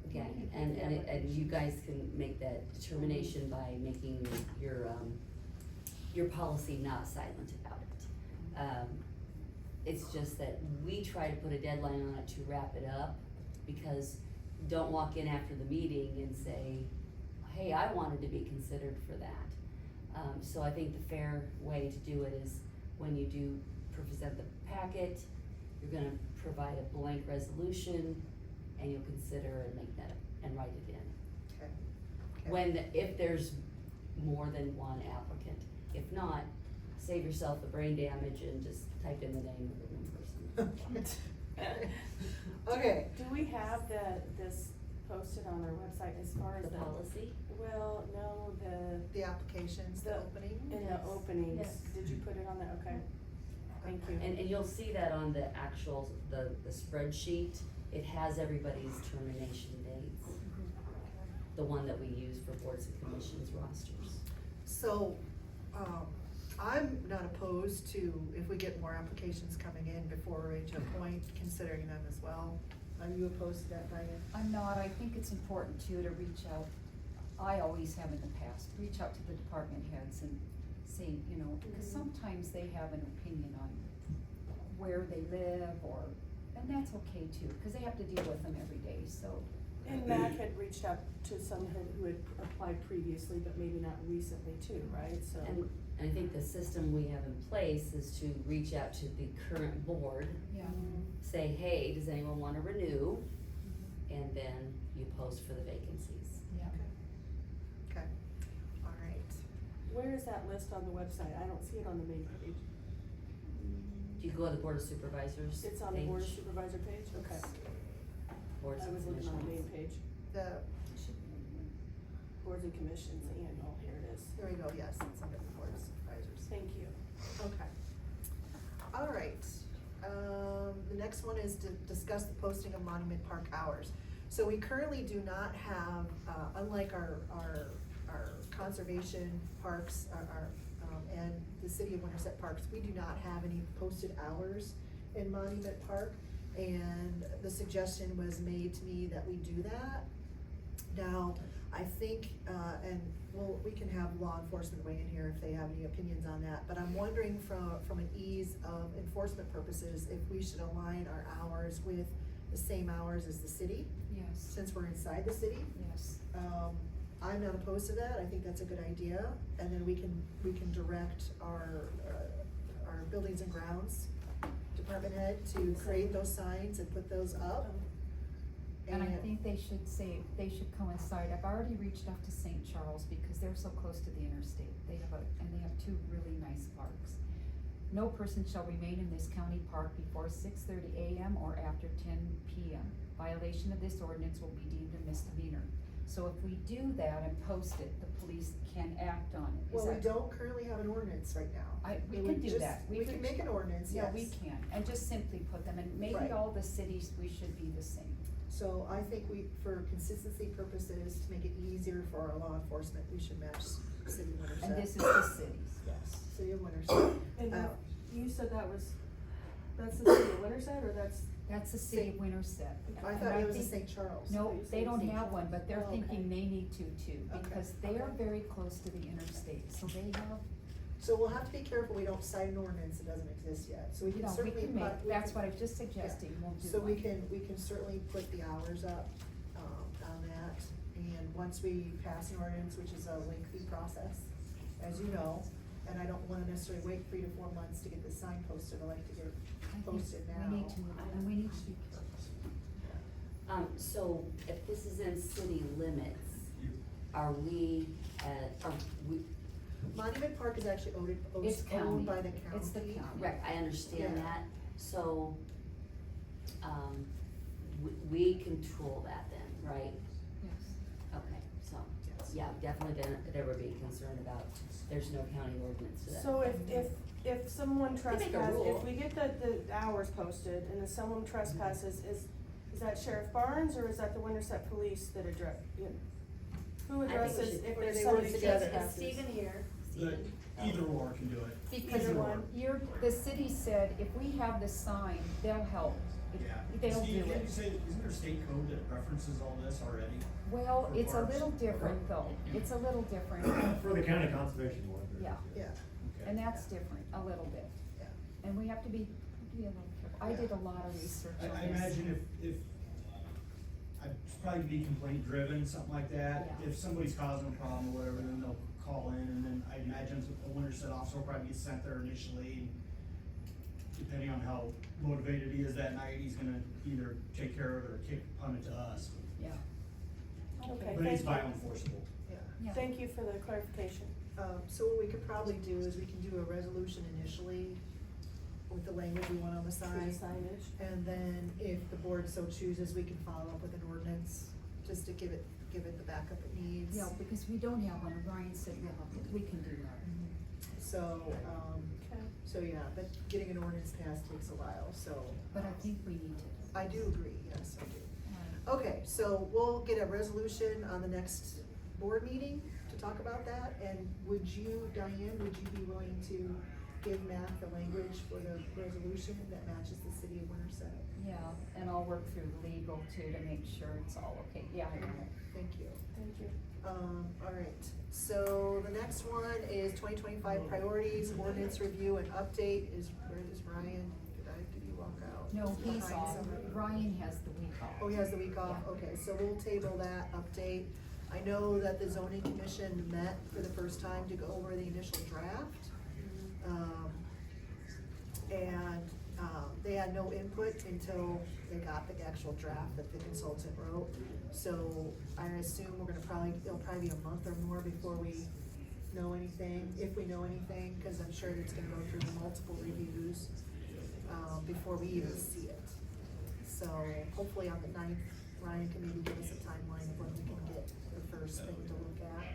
Okay, and you guys can make that determination by making your policy not silent about it. It's just that we try to put a deadline on it to wrap it up, because don't walk in after the meeting and say, hey, I wanted to be considered for that. So I think the fair way to do it is when you do present the packet, you're gonna provide a blank resolution, and you'll consider and make that, and write it in. Okay. Okay. If there's more than one applicant. If not, save yourself the brain damage and just type in the name of the one person. Okay. Do we have this posted on our website as far as The policy? Well, no, The applications, the opening? in the openings, Yes. did you put it on there? Okay. Thank you. And you'll see that on the actual, the spreadsheet, it has everybody's termination dates. The one that we use for boards and commissions rosters. So, I'm not opposed to, if we get more applications coming in before we're ready to appoint, considering them as well. Are you opposed to that, Diane? I'm not, I think it's important too to reach out, I always have in the past, reach out to the department heads and see, you know, because sometimes they have an opinion on where they live or, and that's okay too, because they have to deal with them every day, so. And Mac had reached out to some who had applied previously, but maybe not recently too, right? So. And I think the system we have in place is to reach out to the current board, Yeah. say, hey, does anyone wanna renew? And then you post for the vacancies. Yeah. Okay, all right. Where is that list on the website? I don't see it on the main page. If you go to the Board of Supervisors It's on the Board of page, Supervisor page? Okay. Boards I and was looking on the main Commissions. page. The, Boards and Commissions annual, here it is. here we go, yes, it's under the board of supervisors. Thank you. Okay. All right, the next one is to discuss the posting of Monument Park hours. So we currently do not have, unlike our conservation parks, and the city of Winterset Parks, we do not have any posted hours in Monument Park. And the suggestion was made to me that we do that. Now, I think, and we can have law enforcement weigh in here if they have any opinions on that, but I'm wondering from an ease of enforcement purposes, if we should align our hours with the same hours as the city, Yes, since we're inside the city. yes. I'm not opposed to that, I think that's a good idea, and then we can direct our buildings and grounds department head to create those signs and put those up. And I think they should coincide, I've already reached out to St. Charles because they're so close to the interstate, they have two really nice parks. No person shall remain in this county park before 6:30 a.m. or after 10 p.m. Violation of this ordinance will be deemed a misdemeanor. So if we do that and post it, the police can act on it. Well, we don't currently have an ordinance right now. We It can would do just- that. We can make an ordinance, yes. Yeah, we can, and just simply put them, and maybe Right. all the cities, we should be the same. So I think for consistency purposes, to make it easier for our law enforcement, we should match City of Winterset. And this is the cities, yes. City of Winterset. And you said that's the city of Winterset, or that's That's the city of Winterset. I And thought it was the think- St. Charles. No, they don't have one, but they're Oh, okay. thinking they need to too, Okay, because they are okay. very close to the interstate, so they have, So we'll have to be careful we don't cite an ordinance that doesn't exist yet, so we you can know, we certainly. can make, put- that's what I was just suggesting, we'll do So we one. can certainly put the hours up, on that, and once we pass an ordinance, which is a lengthy process, as you know, and I don't wanna necessarily wait 3 to 4 months to get the sign posted, I like to get it I think posted now. We need to, and we need to be careful. So if this is in city limits, are we, Monument Park is actually It's county. owned by the county. It's the county. correct, I understand Yeah. that, so, we control that then, right? Yes. Okay, so, Yes. yeah, definitely don't ever be concerned about, there's no county ordinance to that. So if someone They make a trespasses, rule. if we get the hours posted and if someone trespasses, is that Sheriff Barnes or is that the Winterset Police that address, you know? Who I think we addresses should- if or there's they somebody work together. trespasses? Stephen here. But Stephen. either or can do it. Because Either one. the city said, if we have the sign, they'll help. Yeah. They'll Steve, do can't you it. say, isn't there a state code that references all this already? Well, For it's a parks? little different though, it's a little different, For the county conservation board. yeah, Yeah, Okay. and that's different, a little bit. yeah. And we have to be a little careful. I did a lot of research on this. I imagine if, I'd probably be complaint driven, something like that. Yeah. If somebody's causing a problem or whatever, then they'll call in, and then I imagine a Winterset officer will probably get sent there initially. Depending on how motivated he is that night, he's gonna either take care of it or punt it to us. Yeah. Okay, But it's thank you. bioenforceable. Yeah. Thank you for the clarification. So what we could probably do is we can do a resolution initially with the language we want on the For the sign. signage. And then if the board so chooses, we can follow up with an ordinance, just to give it the backup it needs. Yeah, because we don't have one, Ryan said, yeah, we can do that. So, Okay. so yeah, but getting an ordinance passed takes a while, so. But I think we need to. I do agree, yes, I do. Okay, so we'll get a resolution on the next board meeting to talk about that, and would you, Diane, would you be willing to give Matt the language for the resolution that matches the city of Winterset? Yeah, and I'll work through legal too to make sure it's all okay, yeah, I know. Thank you. Thank you. All right, so the next one is 2025 priorities, ordinance review and update. Where is Ryan? Did he walk out? No, he's Behind off, somebody? Ryan has the week off. Oh, he has the week off, Yeah. okay, so we'll table that update. I know that the zoning commission met for the first time to go over the initial draft. They had no input until they got the actual draft that the consultant wrote. So I assume it'll probably be a month or more before we know anything, if we know anything, cause I'm sure it's gonna go through multiple reviews, before we even see it. So hopefully on the 9th, Ryan can maybe give us a timeline of when we can get the first thing to look at,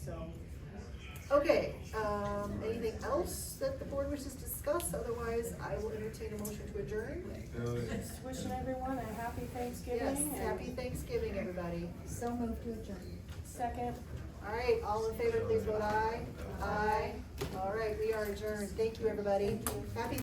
so. Okay, anything else that the board wishes to discuss? Otherwise, I will entertain a motion to adjourn. Just wishing everyone a happy Thanksgiving. Yes, and happy Thanksgiving, everybody. So moved to adjourn. Second. All right, all in favor, please vote aye. Aye. All right, we are adjourned. Thank you, everybody. Happy